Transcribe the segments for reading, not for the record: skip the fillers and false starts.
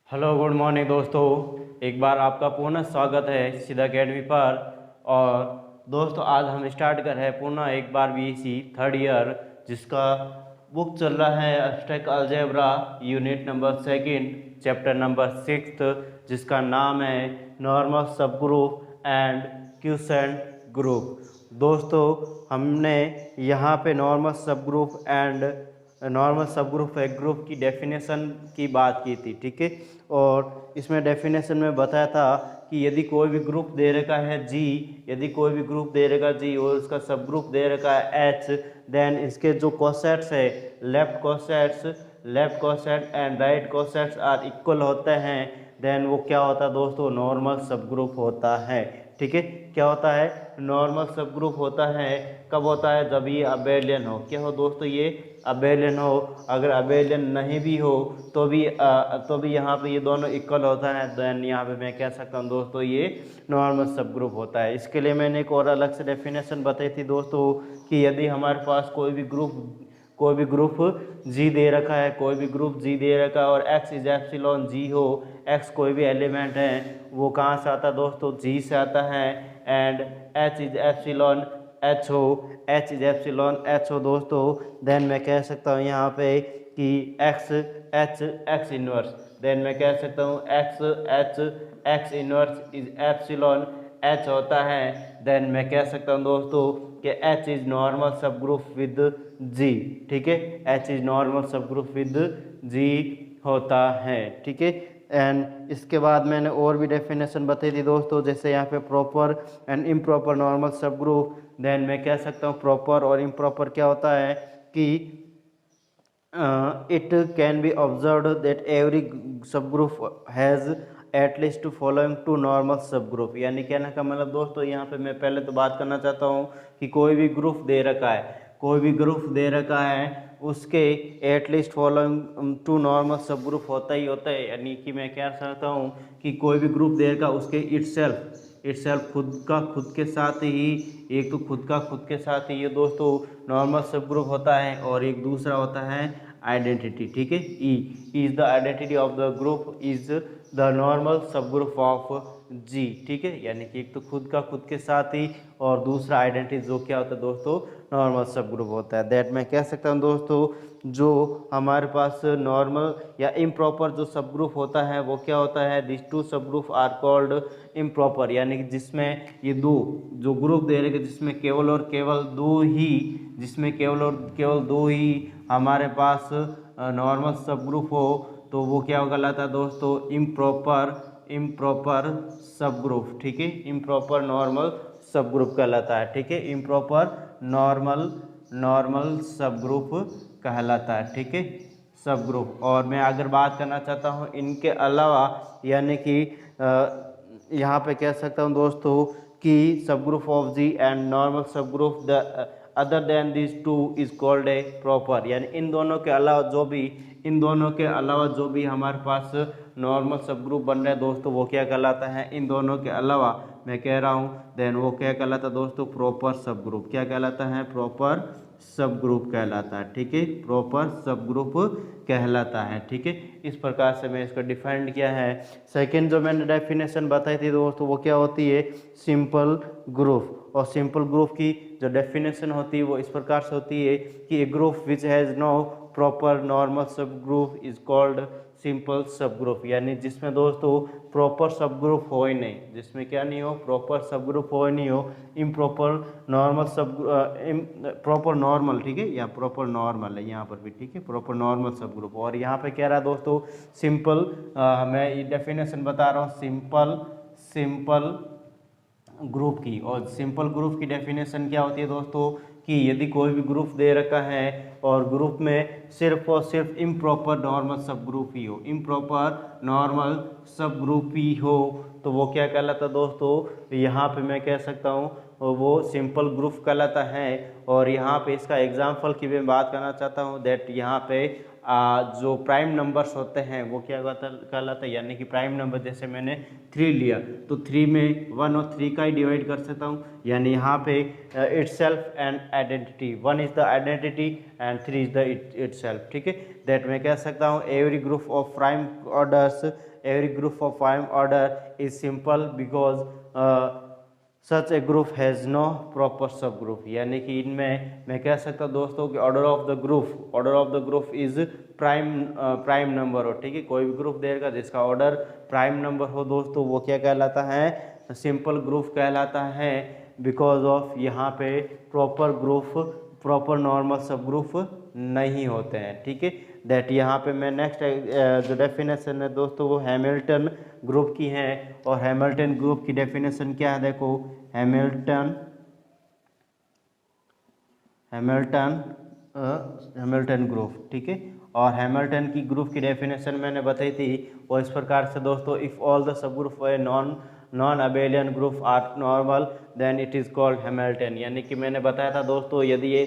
Hello good morning दोस्तों। एक बार आपका पुनः स्वागत है सीधा अकेडमी पर। और दोस्तों आज हम स्टार्ट कर रहे हैं पुनः एक बार बीएससी थर्ड ईयर, जिसका बुक चल रहा है abstract algebra unit number second chapter number sixth, जिसका नाम है नॉर्मल सब ग्रुप एंड क्यूसेंट ग्रुप। दोस्तों हमने यहाँ पे नॉर्मल सब ग्रुप एक ग्रुप की डेफिनेशन की बात की थी, ठीक है। और इसमें डेफिनेशन में बताया था कि यदि कोई भी ग्रुप दे रखा है जी, यदि कोई भी ग्रुप दे रखा जी और उसका सब ग्रुप दे रखा है एच, देन इसके जो कोसेट्स है left coset and right cosets are equal होते हैं, देन वो क्या होता है दोस्तों, नॉर्मल सब ग्रुप होता है, ठीक है। क्या होता है, नॉर्मल सब ग्रुप होता है। कब होता है, जब ये अबेलियन हो। क्या हो दोस्तों, ये अबेलियन हो। अगर अबेलियन नहीं भी हो तो भी यहाँ पे ये दोनों इक्वल होता है, देन यहाँ पे मैं कह सकता हूँ दोस्तों ये नॉर्मल सब ग्रुप होता है। इसके लिए मैंने एक और अलग से डेफिनेशन बताई थी दोस्तों कि यदि हमारे पास कोई भी ग्रुप जी दे रखा है, और एक्स इज एप्सिलॉन जी हो, एक्स कोई भी एलिमेंट है वो कहाँ से आता है दोस्तों, जी से आता है। And H is epsilon H हो दोस्तों, देन मैं कह सकता हूँ यहाँ पे कि एक्स इनवर्स, देन मैं कह सकता हूँ x inverse is epsilon H होता है। देन मैं कह सकता हूँ दोस्तों कि एच इज नॉर्मल सब ग्रुप विद जी, ठीक है। एच इज नॉर्मल सब ग्रुप विद जी होता है, ठीक है। एंड इसके बाद मैंने और भी डेफिनेशन बताई थी दोस्तों, जैसे यहाँ पे प्रॉपर एंड इम्प्रॉपर नॉर्मल सब ग्रुप। देन मैं कह सकता हूँ प्रॉपर और इम्प्रॉपर क्या होता है कि it can be observed that every subgroup has at least following two normal subgroup। यानी कहने का मतलब दोस्तों, यहाँ पे मैं पहले तो बात करना चाहता हूँ कि कोई भी ग्रुप दे रखा है उसके एटलीस्ट फॉलोइंग टू नॉर्मल सब ग्रुप होता ही होता है। यानी कि मैं कह सकता हूँ कि कोई भी ग्रुप दे रखा उसके इटसेल्फ खुद के साथ ही, एक तो खुद के साथ ही ये दोस्तों नॉर्मल सब ग्रुप होता है, और एक दूसरा होता है आइडेंटिटी, ठीक है। E is the identity of the group is the normal सब ग्रुप ऑफ जी, ठीक है। यानी कि एक तो खुद के साथ ही, और दूसरा आइडेंटिटी जो क्या होता है दोस्तों, नॉर्मल सब ग्रुप होता है। दैट मैं कह सकता हूँ दोस्तों, जो हमारे पास नॉर्मल या इम्प्रॉपर जो सब ग्रुप होता है वो क्या होता है, दिस टू सब ग्रुप आर कॉल्ड इम्प्रॉपर। यानी कि जिसमें ये दो जो ग्रुप दे रहे जिसमें केवल और केवल दो ही हमारे पास नॉर्मल सब ग्रुप हो, तो वो क्या कहलाता है दोस्तों, इम्प्रॉपर सब ग्रुप, ठीक है। इम्प्रॉपर नॉर्मल सब ग्रुप कहलाता है, ठीक है। इम्प्रॉपर नॉर्मल सब ग्रुप कहलाता है, ठीक है, सब ग्रुप। और मैं अगर बात करना चाहता हूँ इनके अलावा, यानी कि यहाँ पे कह सकता हूँ दोस्तों कि sub group of G and normal सब group the other than this two is called a proper. यानी इन दोनों के अलावा जो भी हमारे पास नॉर्मल सब ग्रुप बन रहे हैं दोस्तों, वो क्या कहलाता है, इन दोनों के अलावा मैं कह रहा हूँ, देन वो क्या कहलाता है दोस्तों, प्रॉपर सब ग्रुप। क्या कहलाता है, प्रॉपर सब ग्रुप कहलाता है, ठीक है। प्रॉपर सब ग्रुप कहलाता है, ठीक है। इस प्रकार से मैं इसको डिफाइंड किया है। सेकंड जो मैंने डेफिनेशन बताई थी दोस्तों, वो क्या होती है, सिंपल ग्रुप। और सिंपल ग्रुप की जो डेफिनेशन होती है वो इस प्रकार से होती है कि a group which has no proper normal सब group is called simple sub group. यानी जिसमें दोस्तों प्रॉपर सब ग्रुप हो ही नहीं, जिसमें क्या नहीं हो, प्रॉपर सब ग्रुप हो ही नहीं हो, इम्प्रॉपर नॉर्मल प्रॉपर नॉर्मल, ठीक है, या प्रॉपर नॉर्मल है यहाँ पर भी, ठीक है, प्रॉपर नॉर्मल सब ग्रुप। और यहाँ पे कह रहा है दोस्तों सिंपल, मैं ये डेफिनेशन बता रहा हूँ सिंपल ग्रुप की। और सिंपल ग्रुप की डेफिनेशन क्या होती है दोस्तों कि यदि कोई भी ग्रुप दे रखा है और ग्रुप में सिर्फ और सिर्फ इम्प्रॉपर नॉर्मल सब ग्रुप ही हो, तो वो क्या कहलाता है दोस्तों, यहाँ पे मैं कह सकता हूँ वो सिंपल ग्रुप कहलाता है। और यहाँ पे इसका एग्जाम्पल की मैं बात करना चाहता हूँ, दैट यहाँ पे जो प्राइम नंबर्स होते हैं वो क्या कहलाता है, यानी कि प्राइम नंबर जैसे मैंने 3 लिया तो 3 में 1 और 3 का ही डिवाइड कर सकता हूँ। यानी यहाँ पे itself and identity, 1 is the identity and 3 is the itself, ठीक है। दैट मैं कह सकता हूँ every group of prime orders every group of prime order is simple because such a group has no proper सब ग्रुप। यानी कि इनमें मैं कह सकता हूँ दोस्तों कि order of the group is prime number हो। ठीक है, कोई भी ग्रुप देगा जिसका ऑर्डर प्राइम नंबर हो दोस्तों वो क्या कहलाता है, सिंपल ग्रुप कहलाता है। बिकॉज ऑफ यहाँ पे प्रॉपर नॉर्मल सब ग्रुप नहीं होते हैं। ठीक है, दैट यहाँ पे मैं नेक्स्ट जो डेफिनेशन है दोस्तों वो हैमिल्टन ग्रुप की है। और हैमिल्टन ग्रुप की डेफिनेशन क्या है, देखो हैमिल्टन ग्रुप। ठीक है, और हैमिल्टन की ग्रुप की डेफिनेशन मैंने बताई थी वो इस प्रकार से दोस्तों, इफ़ ऑल द सब group non abelian group are normal then it is called Hamilton. यानी कि मैंने बताया था दोस्तों, यदि ये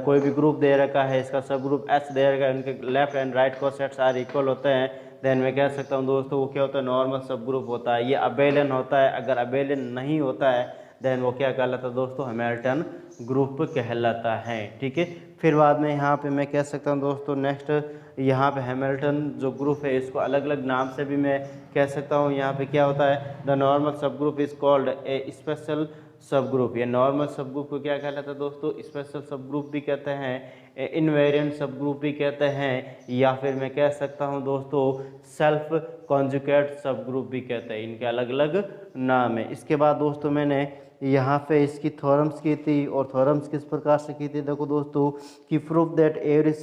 कोई भी ग्रुप दे रखा है, इसका सब ग्रुप एच दे रखा है, उनके left and right cosets are equal होते हैं, देन मैं कह सकता हूँ दोस्तों वो क्या होता है, नॉर्मल सब ग्रुप होता है। ये अबेलियन होता है। अगर अबेलियन नहीं होता है देन वो क्या कहलाता है दोस्तों, हैमिल्टन ग्रुप कहलाता है। ठीक है, फिर बाद में यहाँ पे मैं कह सकता हूँ दोस्तों नेक्स्ट, यहाँ पे हैमिल्टन जो ग्रुप है इसको अलग अलग नाम से भी मैं कह सकता हूँ। यहाँ पे क्या होता है, द नॉर्मल सब group is called A special सब ग्रुप। या नॉर्मल सब ग्रुप को क्या कहलाता है दोस्तों, स्पेशल सब ग्रुप भी कहते हैं, इनवेरिएंट सब ग्रुप भी कहते हैं, या फिर मैं कह सकता हूँ दोस्तों सेल्फ कॉन्जुगेट सब ग्रुप भी कहते हैं। इनके अलग अलग नाम है। इसके बाद दोस्तों मैंने यहाँ पे इसकी थ्योरम्स की थी, और थ्योरम्स किस प्रकार से की थी, देखो दोस्तों कि प्रूफ दैट एवरी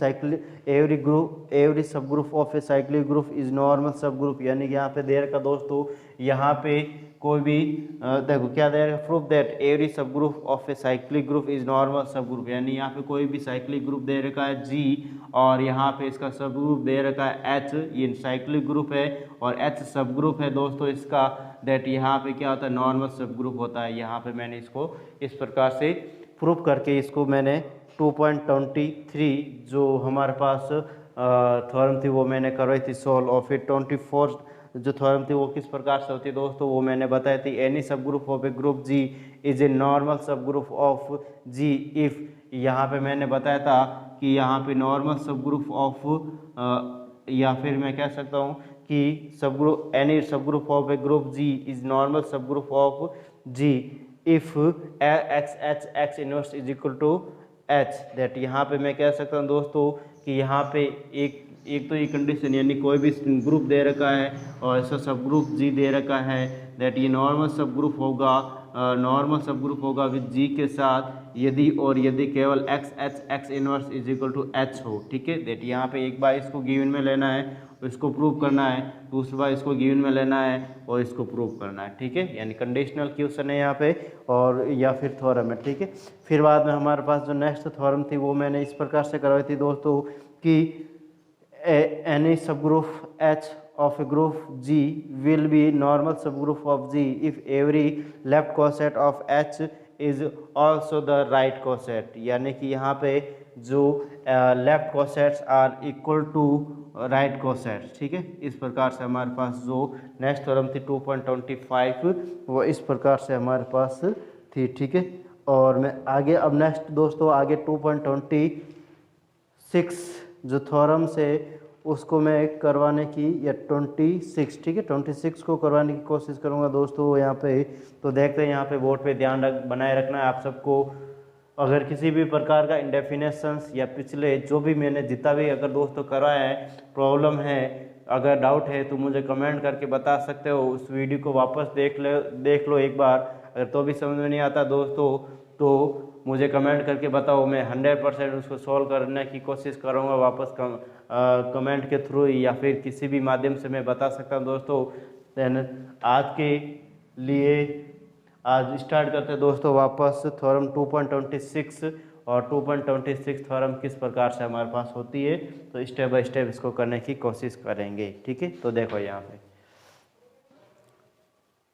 सब group of a cyclic group is normal सब ग्रुप। यानी कि यहाँ पे दे रखा दोस्तों, यहाँ पे कोई भी देखो क्या दे रखा, प्रूफ दैट एवरी सब group of a cyclic group is normal सब ग्रुप। यानी यहाँ पे कोई भी साइक्लिक ग्रुप दे रखा है जी, और यहाँ पे इसका सब ग्रुप दे रखा है एच, ये साइक्लिक ग्रुप है और एच सब ग्रुप है दोस्तों इसका, दैट यहाँ पे क्या होता है, नॉर्मल सब ग्रुप होता है। यहाँ पे मैंने इसको इस प्रकार से प्रूफ करके इसको मैंने 2.23 जो हमारे पास थ्योरम थी वो मैंने करवाई थी सॉल्व। और फिर 24 जो थ्योरम थी वो किस प्रकार से होती है दोस्तों, वो मैंने बताई थी, एनी सब group of a group G is a normal सब ग्रुप ऑफ जी इफ। यहाँ पे मैंने बताया था कि यहाँ पे नॉर्मल सब ग्रुप ऑफ या फिर मैं कह सकता हूँ कि सब ग्रुप एनी सब group of a group G is normal सब group of G if x inverse is equal to H. That यहाँ पे मैं कह सकता हूँ दोस्तों कि यहाँ पे एक तो ये कंडीशन, यानी कोई भी ग्रुप दे रखा है और ऐसा सब ग्रुप जी दे रखा है, दैट ये नॉर्मल सब ग्रुप होगा विद जी के साथ यदि केवल x inverse is equal to H हो। ठीक है, दैट यहाँ पे एक बार इसको गिवन में लेना है, इसको प्रूव करना है, दूसरी बार इसको गिवन में लेना है और इसको प्रूव करना है। ठीक है, यानी कंडीशनल क्वेश्चन है यहाँ पे, और या फिर थ्योरम है। ठीक है, फिर बाद में हमारे पास जो नेक्स्ट थ्योरम थी वो मैंने इस प्रकार से करवाई थी दोस्तों कि any subgroup H of a group G will be normal subgroup of G if every left coset of H is also the right coset। यानी कि यहाँ पे जो left cosets are equal to right cosets. ठीक है, इस प्रकार से हमारे पास जो नेक्स्ट थ्योरम थी 2.25 वो इस प्रकार से हमारे पास थी। ठीक है, और मैं आगे अब नेक्स्ट दोस्तों आगे 2.26 जो थ्योरम से उसको मैं करवाने की या 26, ठीक है 26 को करवाने की कोशिश करूंगा दोस्तों यहाँ पे। तो देखते हैं यहाँ पे बोर्ड पे ध्यान बनाए रखना है आप सबको। अगर किसी भी प्रकार का इंडेफिनेशंस या पिछले जो भी मैंने जितना भी अगर दोस्तों करवाया है प्रॉब्लम है, अगर डाउट है तो मुझे कमेंट करके बता सकते हो। उस वीडियो को वापस देख लो एक बार, अगर तो भी समझ में नहीं आता दोस्तों तो मुझे कमेंट करके बताओ, मैं 100% उसको सॉल्व करने की कोशिश करूँगा वापस कमेंट के थ्रू या फिर किसी भी माध्यम से मैं बता सकता हूँ दोस्तों। देन आज के लिए आज स्टार्ट करते हैं दोस्तों वापस थ्योरम 2.26 और 2.26 थ्योरम किस प्रकार से हमारे पास होती है, तो स्टेप बाय स्टेप इसको करने की कोशिश करेंगे। ठीक है, तो देखो यहाँ पे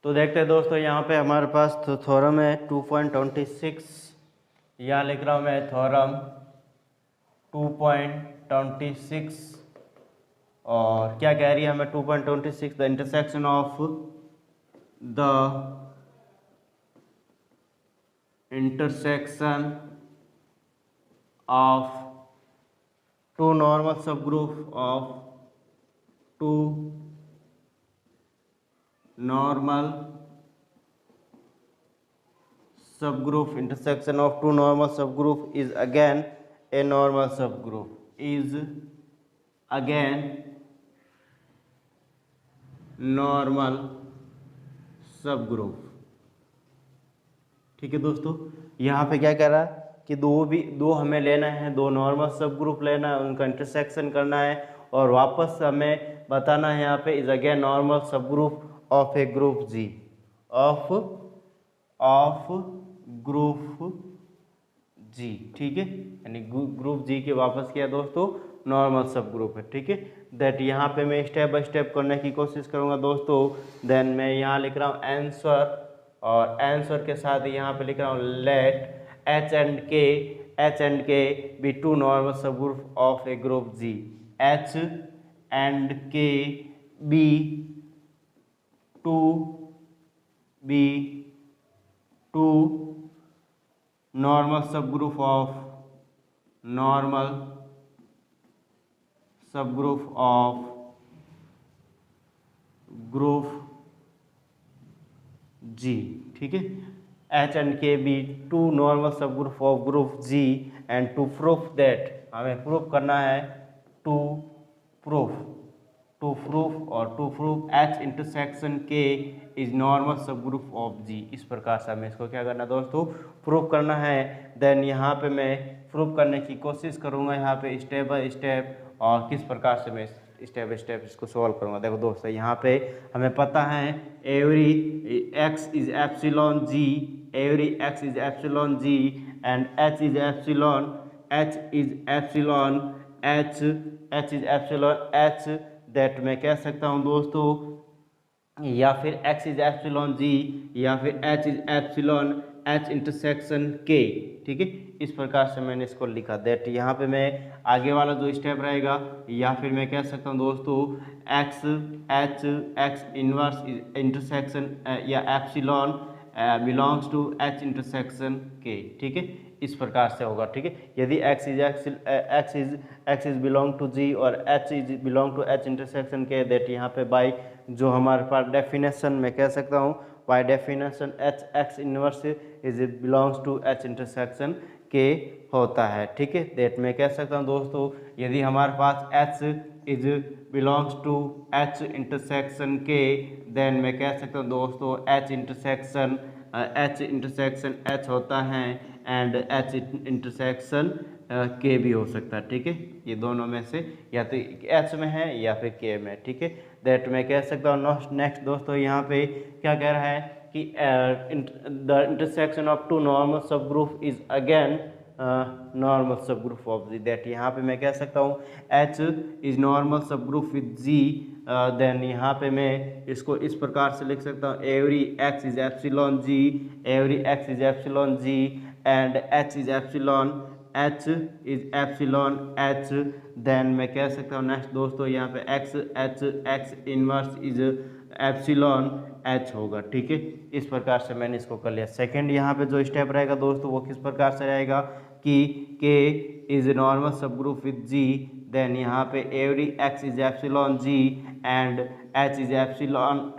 तो देखते हैं दोस्तों यहाँ पे हमारे पास तो थ्योरम है 2.26, यहाँ लिख रहा हूँ मैं थ्योरम 2.26 और क्या कह रही है हमें 2.26, the intersection of two normal subgroup of two normal subgroup, intersection of two normal subgroup is again a normal subgroup, is again normal subgroup. ठीक है दोस्तों, यहाँ पे क्या कह रहा है कि दो हमें लेना है, दो नॉर्मल सबग्रुप लेना है, उनका इंटरसेक्शन करना है और वापस हमें बताना है यहाँ पे is again normal subgroup of a group G, of group G. ठीक है, यानी ग्रुप जी के वापस किया दोस्तों नॉर्मल सब ग्रुप है। ठीक है, दैट यहाँ पे मैं स्टेप बाय स्टेप करने की कोशिश करूँगा दोस्तों। देन मैं यहाँ लिख रहा हूँ आंसर, और आंसर के साथ यहाँ पे लिख रहा हूँ let H and K be two normal सब group of a group G, H and K be two normal subgroup of group G. ठीक है, H and K be two normal subgroup of group G and to proof that, हमें proof करना है, to proof H intersection K is normal subgroup of G. इस प्रकार से हमें इसको क्या करना है दोस्तों, प्रूफ करना है। देन यहाँ पे मैं प्रूफ करने की कोशिश करूँगा यहाँ पे स्टेप बाय स्टेप, और किस प्रकार से मैं स्टेप बाय स्टेप इसको सॉल्व करूँगा। देखो दोस्तों, यहाँ पे हमें पता है every x is epsilon G, every x is epsilon G and H is epsilon H, that मैं कह सकता हूँ दोस्तों, या फिर x इज एप्सिलॉन जी या फिर h is epsilon h intersection k। ठीक है, इस प्रकार से मैंने इसको लिखा। दैट यहाँ पे मैं आगे वाला जो स्टेप रहेगा, या फिर मैं कह सकता हूँ दोस्तों x इनवर्स इंटरसेक्शन या epsilon belongs to h intersection k। ठीक है, इस प्रकार से होगा। ठीक है, यदि x is belong to g और h is belong to h intersection k, that यहाँ पे बाई जो हमारे पास डेफिनेशन मैं कह सकता हूँ, by definition x inverse is belongs to h intersection k होता है। ठीक है, दैट मैं कह सकता हूँ दोस्तों, यदि हमारे पास h is belongs to h intersection k, then मैं कह सकता हूँ दोस्तों h इंटरसेक्शन h होता है एंड h इंटरसेक्शन k भी हो सकता है। ठीक है, ये दोनों में से या तो h में है या फिर k में। ठीक है, दैट मैं कह सकता हूँ। नेक्स्ट दोस्तों, यहाँ पे क्या कह रहा है कि the intersection of two normal सब ग्रुप इज अगेन नॉर्मल सब ग्रुप ऑफ जी। दैट यहाँ पे मैं कह सकता हूँ h इज नॉर्मल सब ग्रुप विद g। देन यहाँ पे मैं इसको इस प्रकार से लिख सकता हूँ, every x is epsilon g, every x is epsilon g and h is epsilon h। Then मैं कह सकता हूँ नेक्स्ट दोस्तों, यहाँ पे x inverse is epsilon h होगा। ठीक है, इस प्रकार से मैंने इसको कर लिया। सेकंड यहाँ पे जो स्टेप रहेगा दोस्तों, वो किस प्रकार से रहेगा कि k इज नॉर्मल सब ग्रुप विद g, देन यहाँ पे every x is epsilon g and h is epsilon,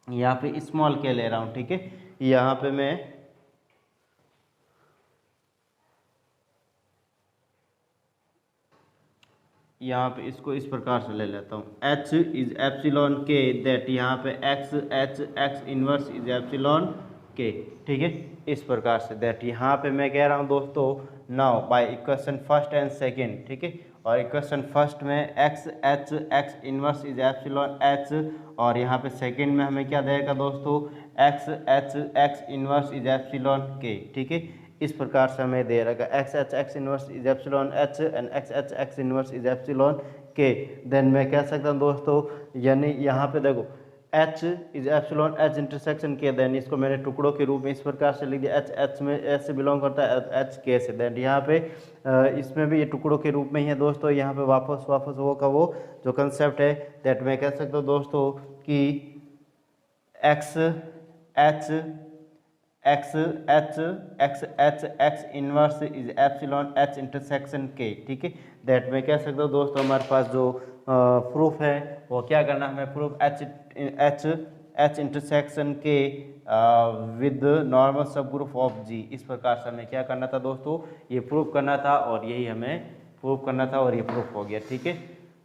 यहाँ पे स्मॉल k ले रहा हूँ। ठीक है, यहाँ पे मैं यहाँ पे इसको इस प्रकार से ले लेता हूँ, h is epsilon k, that यहाँ पे x inverse is epsilon k। ठीक है, इस प्रकार से दैट यहाँ पे मैं कह रहा हूँ दोस्तों, now by equation first and second. ठीक है, और इक्वेशन फर्स्ट में x inverse is epsilon h, और यहाँ पे सेकंड में हमें क्या देगा दोस्तों, x inverse is epsilon k। ठीक है, इस प्रकार से हमें दे रहेगा x inverse is epsilon h and x inverse is epsilon k। Then मैं कह सकता हूँ दोस्तों, यानी यहाँ पे देखो h is epsilon h intersection k, then इसको मैंने टुकड़ों के रूप में इस प्रकार से लिख दिया, h में h से बिलोंग करता है h k से। देन यहाँ पे इसमें भी ये टुकड़ों के रूप में ही है दोस्तों। यहाँ पे वापस वो का वो जो कंसेप्ट है, दैट मैं कह सकता हूँ दोस्तों कि x inverse is epsilon h intersection k। ठीक है, दैट मैं कह सकता हूँ दोस्तों, हमारे पास जो प्रूफ है वो क्या करना है, हमें प्रूफ H इंटरसेक्शन के विद नॉर्मल सब ग्रुप ऑफ G। इस प्रकार से हमें क्या करना था दोस्तों, ये प्रूव करना था और यही हमें प्रूव करना था और ये प्रूफ हो गया। ठीक है,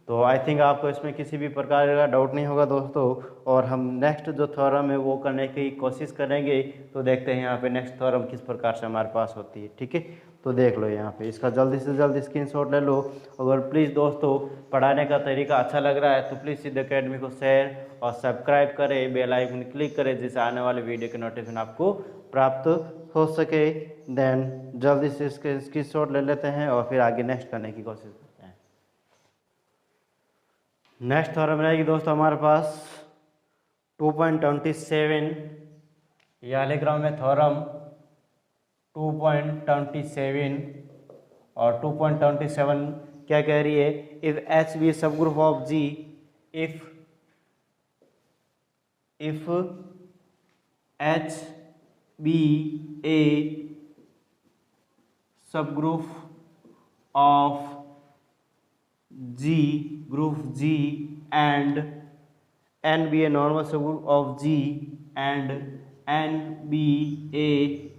तो आई थिंक आपको इसमें किसी भी प्रकार का डाउट नहीं होगा दोस्तों। और हम नेक्स्ट जो थ्योरम है वो करने की कोशिश करेंगे। तो देखते हैं यहाँ पे नेक्स्ट थ्योरम किस प्रकार से हमारे पास होती है। ठीक है, तो देख लो यहाँ पे, इसका जल्दी से जल्दी स्क्रीनशॉट ले लो। अगर प्लीज़ दोस्तों पढ़ाने का तरीका अच्छा लग रहा है तो प्लीज़ सिद्ध अकेडमी को शेयर और सब्सक्राइब करें, बेल आइकन क्लिक करें, जिससे आने वाले वीडियो के नोटिफिकेशन आपको प्राप्त हो सके। देन जल्दी से इसके स्क्रीनशॉट ले लेते हैं और फिर आगे नेक्स्ट करने की कोशिश करते हैं। नेक्स्ट थ्योरम रहेगी दोस्तों हमारे पास 2.27, या लिख रहा हूँ मैं थ्योरम 2.27। और 2.27 क्या कह रही है, इफ H बी सब group of G, if H be a सब group of G, group G, and N be a normal subgroup of G, and N be a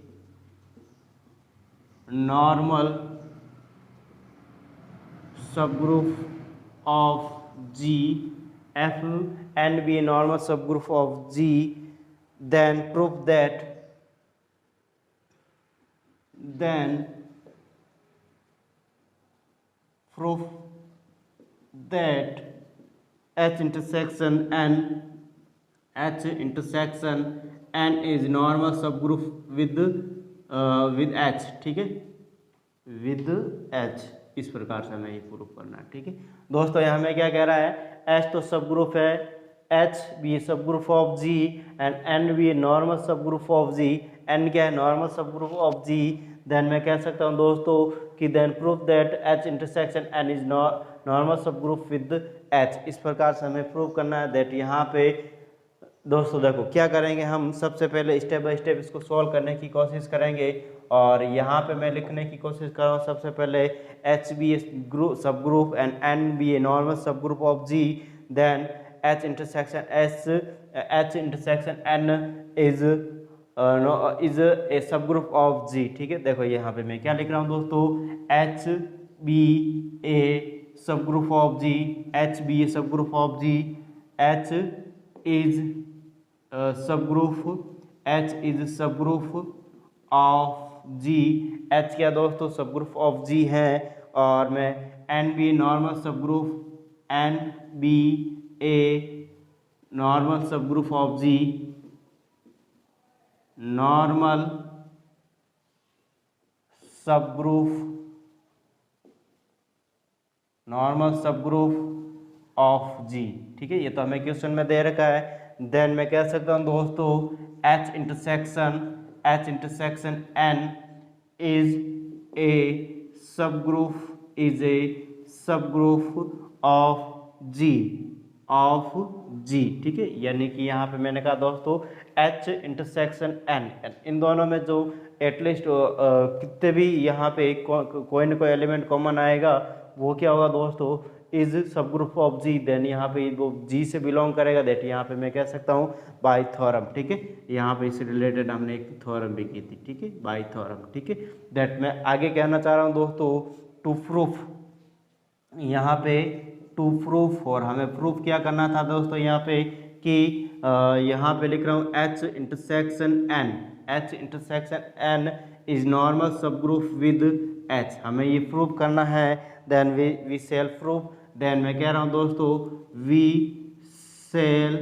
normal subgroup of G, if N be a normal subgroup of G, then prove that H intersection N is normal subgroup with H। ठीक है, with H। इस प्रकार से हमें ये proof करना है। ठीक है दोस्तों, यहाँ हमें क्या कह रहा है, H तो सब ग्रुप है, H भी sub group of G and N भी नॉर्मल सब ग्रुप ऑफ G। N क्या है, नॉर्मल सब ग्रुप ऑफ G। देन मैं कह सकता हूँ दोस्तों कि then proof that H intersection N is normal सब ग्रुप विद H। इस प्रकार से हमें प्रूव करना है दैट यहाँ पे दोस्तों देखो क्या करेंगे, हम सबसे पहले स्टेप बाय स्टेप इसको सॉल्व करने की कोशिश करेंगे। और यहाँ पे मैं लिखने की कोशिश कर रहा हूँ सबसे पहले H be group sub group and N be a normal सब group of G। Then H intersection N is a सब ग्रुप ऑफ G। ठीक है, देखो यहाँ पे मैं क्या लिख रहा हूँ दोस्तों, H बी ए सब group of G, H be a सब group of G, H is सब ग्रुप ऑफ G। H क्या दोस्तों, सब ग्रुप ऑफ G है। और मैं N बी नॉर्मल सब group, N be a normal सब ग्रुप ऑफ G, नॉर्मल सब ग्रुप ऑफ G। ठीक है, ये तो हमें क्वेश्चन में दे रखा है। देन मैं कह सकता हूँ दोस्तों H intersection N is a सब ग्रुप ऑफ G। ठीक है, यानी कि यहाँ पे मैंने कहा दोस्तों H इंटरसेक्शन N, इन दोनों में जो एटलीस्ट कितने भी यहाँ पे कोई ना कोई एलिमेंट कॉमन आएगा वो क्या होगा दोस्तों, इज सब ग्रुप ऑफ G। देन यहाँ पे वो G से बिलोंग करेगा, दैट यहाँ पे मैं कह सकता हूँ बाय थ्योरम। ठीक है, यहाँ पे इससे रिलेटेड हमने एक थ्योरम भी की थी। ठीक है, बाय थ्योरम। ठीक है, दैट मैं आगे कहना चाह रहा हूँ दोस्तों टू प्रूफ, यहाँ पे टू प्रूफ। और हमें प्रूफ क्या करना था दोस्तों यहाँ पे कि यहाँ पे लिख रहा हूँ H intersection N is normal सब ग्रुप विद H। हमें ये प्रूफ करना है। Then we shall proof. Then मैं कह रहा हूँ दोस्तों वी सेल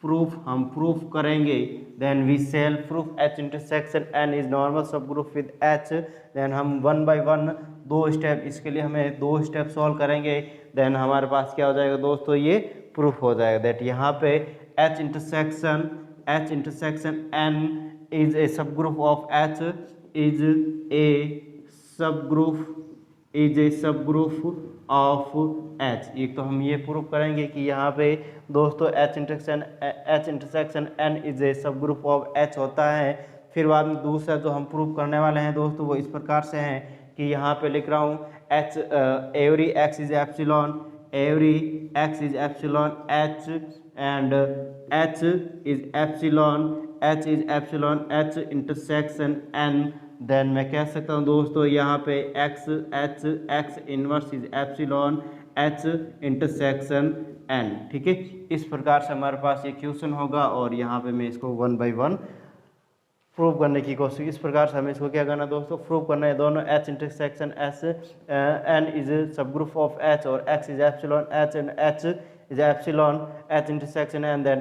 प्रूफ, हम प्रूफ करेंगे। Then we shall proof H intersection N is normal सब ग्रुप विद H। देन हम वन बाय वन दो स्टेप, इसके लिए हमें दो स्टेप सॉल्व करेंगे। देन हमारे पास क्या हो जाएगा दोस्तों, ये प्रूफ हो जाएगा दैट यहाँ पे H intersection N is a सब group of H is a सब ग्रुप ऑफ H। एक तो हम ये प्रूव करेंगे कि यहाँ पे दोस्तों H intersection N is a सब ग्रुप ऑफ H होता है। फिर बाद में दूसरा जो हम प्रूव करने वाले हैं दोस्तों वो इस प्रकार से हैं कि यहाँ पे लिख रहा हूँ every x is epsilon H and H is epsilon, H is epsilon, H intersection N, then मैं कह सकता हूँ दोस्तों यहाँ पे X inverse is epsilon, H intersection N। ठीक है, इस प्रकार से हमारे पास ये क्वेश्चन होगा और यहाँ पे मैं इसको 1 by 1 प्रूव करने की कोशिश। इस प्रकार से हमें इसको क्या करना है दोस्तों, प्रूव करना है। दोनों H intersection S N is सब ग्रुप ऑफ H और X is epsilon H and H is epsilon H intersection N, then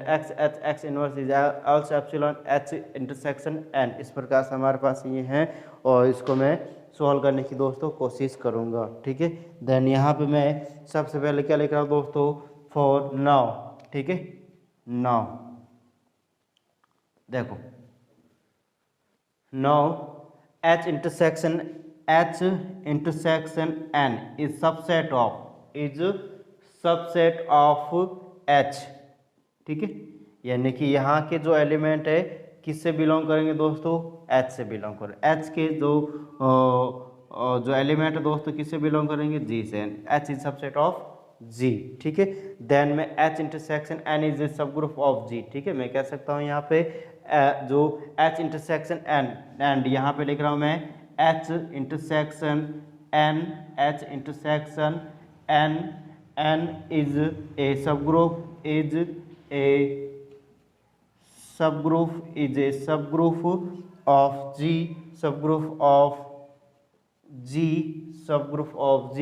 X inverse is also epsilon H intersection N। इस प्रकार से हमारे पास ये है और इसको मैं सॉल्व करने की दोस्तों कोशिश करूँगा। ठीक है, देन यहाँ पे मैं सबसे पहले क्या लिख रहा हूँ दोस्तों, फॉर नाउ। ठीक है, नाउ देखो, now H intersection N is subset of H। ठीक है, यानी कि यहाँ के जो एलिमेंट है किससे बिलोंग करेंगे दोस्तों, H से बिलोंग करेंगे। H के जो एलिमेंट है दोस्तों किससे बिलोंग करेंगे, G से। H is subset of G। ठीक है, देन में H इंटरसेक्शन N इज सब ग्रुप ऑफ G। ठीक है, मैं कह सकता हूँ यहाँ पे जो H इंटरसेक्शन N, एंड यहाँ पे लिख रहा हूँ मैं H intersection N, H intersection N, N is a सब ग्रुप, इज ए सब ग्रुप ऑफ G, सब ग्रुप ऑफ G।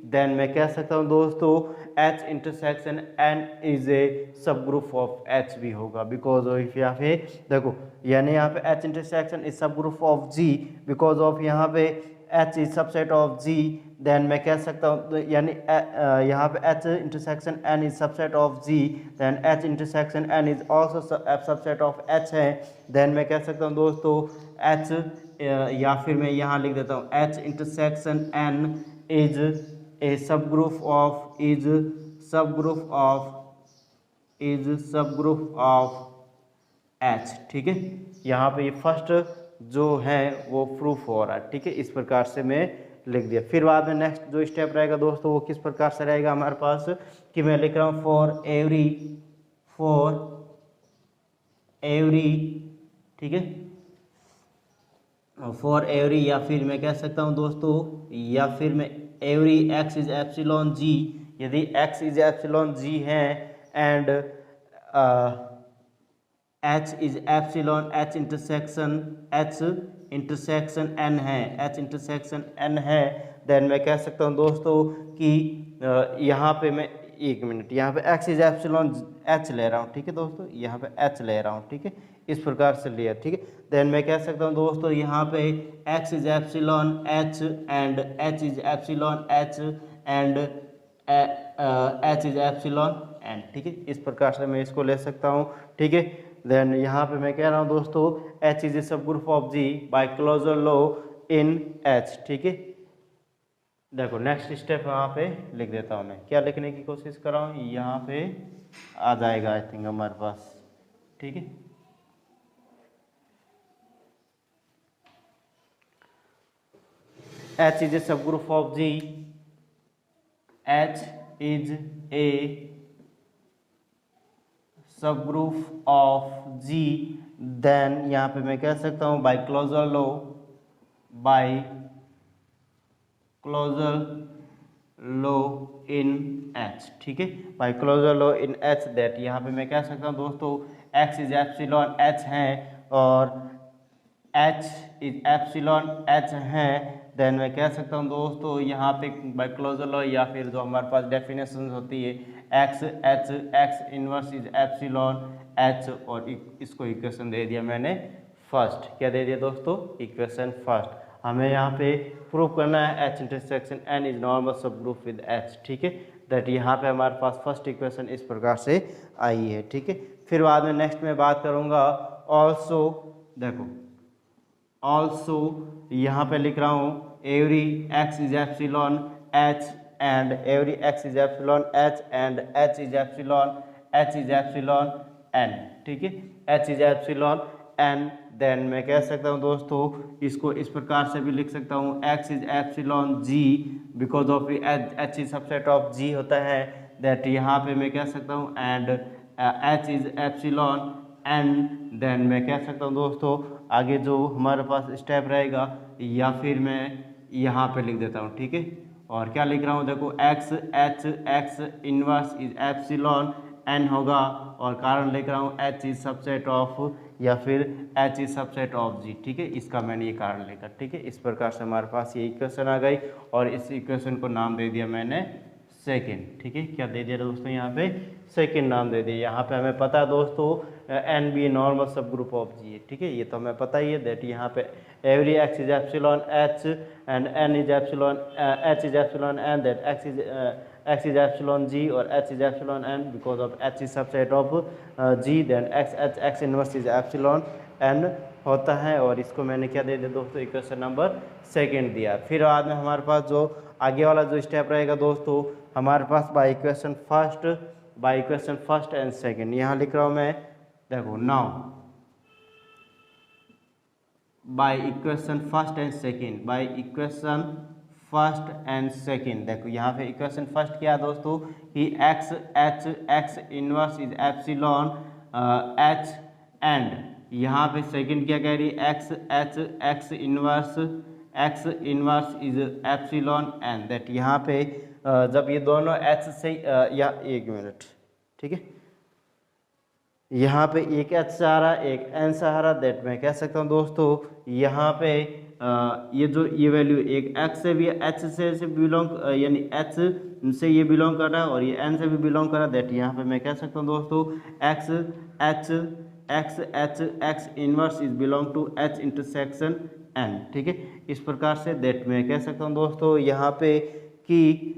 देन मैं कह सकता हूँ दोस्तों H intersection N is a सब ग्रुप ऑफ H भी होगा, बिकॉज ऑफ यहाँ पे देखो, यानी यहाँ पे H इंटरसेक्शन इज सब group of G, because of यहाँ पे H is subset of G। Then मैं कह सकता हूँ यानी यहाँ पे H intersection N is subset of G, then H intersection N is also subset of H है। देन मैं कह सकता हूँ दोस्तों H, या फिर मैं यहाँ लिख देता हूँ H intersection N is a सब ग्रुप ऑफ H। ठीक है, यहाँ पे ये फर्स्ट जो है वो प्रूफ हो रहा है। ठीक है, इस प्रकार से मैं लिख दिया। फिर बाद में नेक्स्ट जो स्टेप रहेगा दोस्तों वो किस प्रकार से रहेगा हमारे पास, कि मैं लिख रहा हूँ फॉर एवरी। ठीक है, फॉर एवरी, या फिर मैं कह सकता हूँ दोस्तों, या फिर मैं every X is epsilon G, यदि X इज एप्सिलॉन G है and H is epsilon H intersection N है, H इंटरसेक्शन N है, देन मैं कह सकता हूँ दोस्तों कि यहाँ पे मैं एक मिनट, यहाँ पे X इज एप्सिलॉन H ले रहा हूँ। ठीक है दोस्तों, यहाँ पे H ले रहा हूँ। ठीक है, इस प्रकार से लिया। ठीक है, देन मैं कह सकता हूँ दोस्तों यहाँ पे X is epsilon H and H is epsilon H and H is epsilon N। ठीक है, इस प्रकार से मैं इसको ले सकता हूँ। ठीक है, देन यहाँ पे मैं कह रहा हूँ दोस्तों H इज ए सब group of G by closure law in H। ठीक है, देखो नेक्स्ट स्टेप यहाँ पे लिख देता हूँ। मैं क्या लिखने की कोशिश कर रहा हूँ, यहाँ पे आ जाएगा आई थिंक हमारे पास। ठीक है, H is a subgroup of G, H is a subgroup of G, then यहाँ पे मैं कह सकता हूँ by closure law in H। ठीक है, by closure law in H, that यहाँ पे मैं कह सकता हूँ दोस्तों X is एप्सिलॉन H है और H इज एप्सिलॉन H है। देन मैं कह सकता हूँ दोस्तों यहाँ पे बाय क्लोजर लॉ, या फिर जो हमारे पास डेफिनेशन होती है X inverse is epsilon H, और इसको इक्वेशन दे दिया मैंने फर्स्ट। क्या दे दिया दोस्तों, इक्वेशन फर्स्ट। हमें यहाँ पे प्रूव करना है H intersection N is normal सब ग्रुप विद H। ठीक है, दैट यहाँ पे हमारे पास फर्स्ट इक्वेशन इस प्रकार से आई है। ठीक है, फिर बाद में नेक्स्ट में बात करूँगा ऑल्सो। देखो ऑल्सो यहाँ पे लिख रहा हूँ every X is epsilon H and every X is epsilon H and H is epsilon N। ठीक है, H is epsilon N। Then मैं कह सकता हूँ दोस्तों इसको इस प्रकार से भी लिख सकता हूँ X is epsilon G, because of H is subset of G होता है, दैट यहाँ पे मैं कह सकता हूँ and H is epsilon and then मैं कह सकता हूँ दोस्तों आगे जो हमारे पास स्टेप रहेगा या फिर मैं यहाँ पे लिख देता हूँ, ठीक है। और क्या लिख रहा हूँ देखो, X H x inverse is epsilon N होगा, और कारण लिख रहा हूँ एच इज सबसेट ऑफ या फिर एच इज सबसेट ऑफ जी, ठीक है। इसका मैंने ये कारण लिखा, ठीक है। इस प्रकार से हमारे पास ये इक्वेशन आ गई और इस इक्वेशन को नाम दे दिया मैंने सेकेंड, ठीक है। क्या दे दिया दोस्तों, यहाँ पे सेकेंड नाम दे दिया। यहाँ पे हमें पता है दोस्तों एन बी नॉर्मल सब ग्रुप ऑफ जी है, ठीक है। ये तो हमें पता ही है दैट यहाँ पे every x is epsilon H and N is epsilon H is epsilon N that x is epsilon G और H is epsilon N because of H is subset of G, then x H x inverse is epsilon N होता है। और इसको मैंने क्या दे दिया दोस्तों, equation number second दिया। फिर बाद में हमारे पास जो आगे वाला जो स्टेप रहेगा दोस्तों, हमारे पास by equation first and second, यहाँ लिख रहा हूँ मैं देखो now by equation first and second, by equation first and second. देखो यहाँ पे इक्वेशन फर्स्ट क्या है दोस्तों कि x H x inverse is epsilon H and यहाँ पे सेकेंड क्या कह रही है, x H x inverse is epsilon N that यहाँ पे जब ये दोनों एच से या एक मिनट, ठीक है, यहाँ पे एक एच से आ रहा एक एन से आ रहा दैट मैं कह सकता हूँ दोस्तों यहाँ पे ये जो ये वैल्यू एक एक्स से भी एच से बिलोंग यानी एच से ये बिलोंग कर रहा है और ये एन से भी बिलोंग कर रहा है दैट यहाँ पे मैं कह सकता हूँ दोस्तों X H x inverse is belong to H intersection N, ठीक है। इस प्रकार से दैट मैं कह सकता हूँ दोस्तों यहाँ पे कि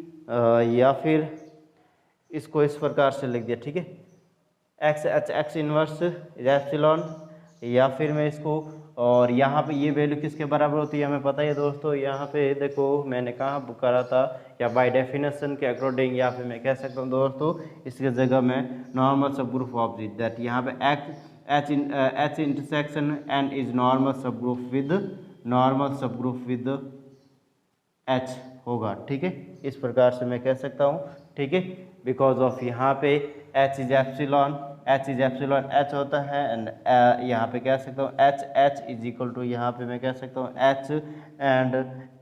या फिर इसको इस प्रकार से लिख दिया, ठीक है, x H x inverse is epsilon, या फिर मैं इसको और यहाँ पे ये वैल्यू किसके बराबर होती है हमें पता है दोस्तों। यहाँ पे देखो मैंने कहाँ बुक करा था या बाय डेफिनेशन के अकॉर्डिंग, या फिर मैं कह सकता हूँ दोस्तों इसके जगह में नॉर्मल सब ग्रुप ऑफ जी दैट यहाँ पे H intersection N is normal सब ग्रुप विद एच होगा, ठीक है। इस प्रकार से मैं कह सकता हूँ, ठीक है, बिकॉज ऑफ यहाँ पे एच इज एप्सिलॉन एच होता है एंड यहाँ पे कह सकता हूँ एच इज इक्वल टू यहाँ पे मैं कह सकता हूँ H and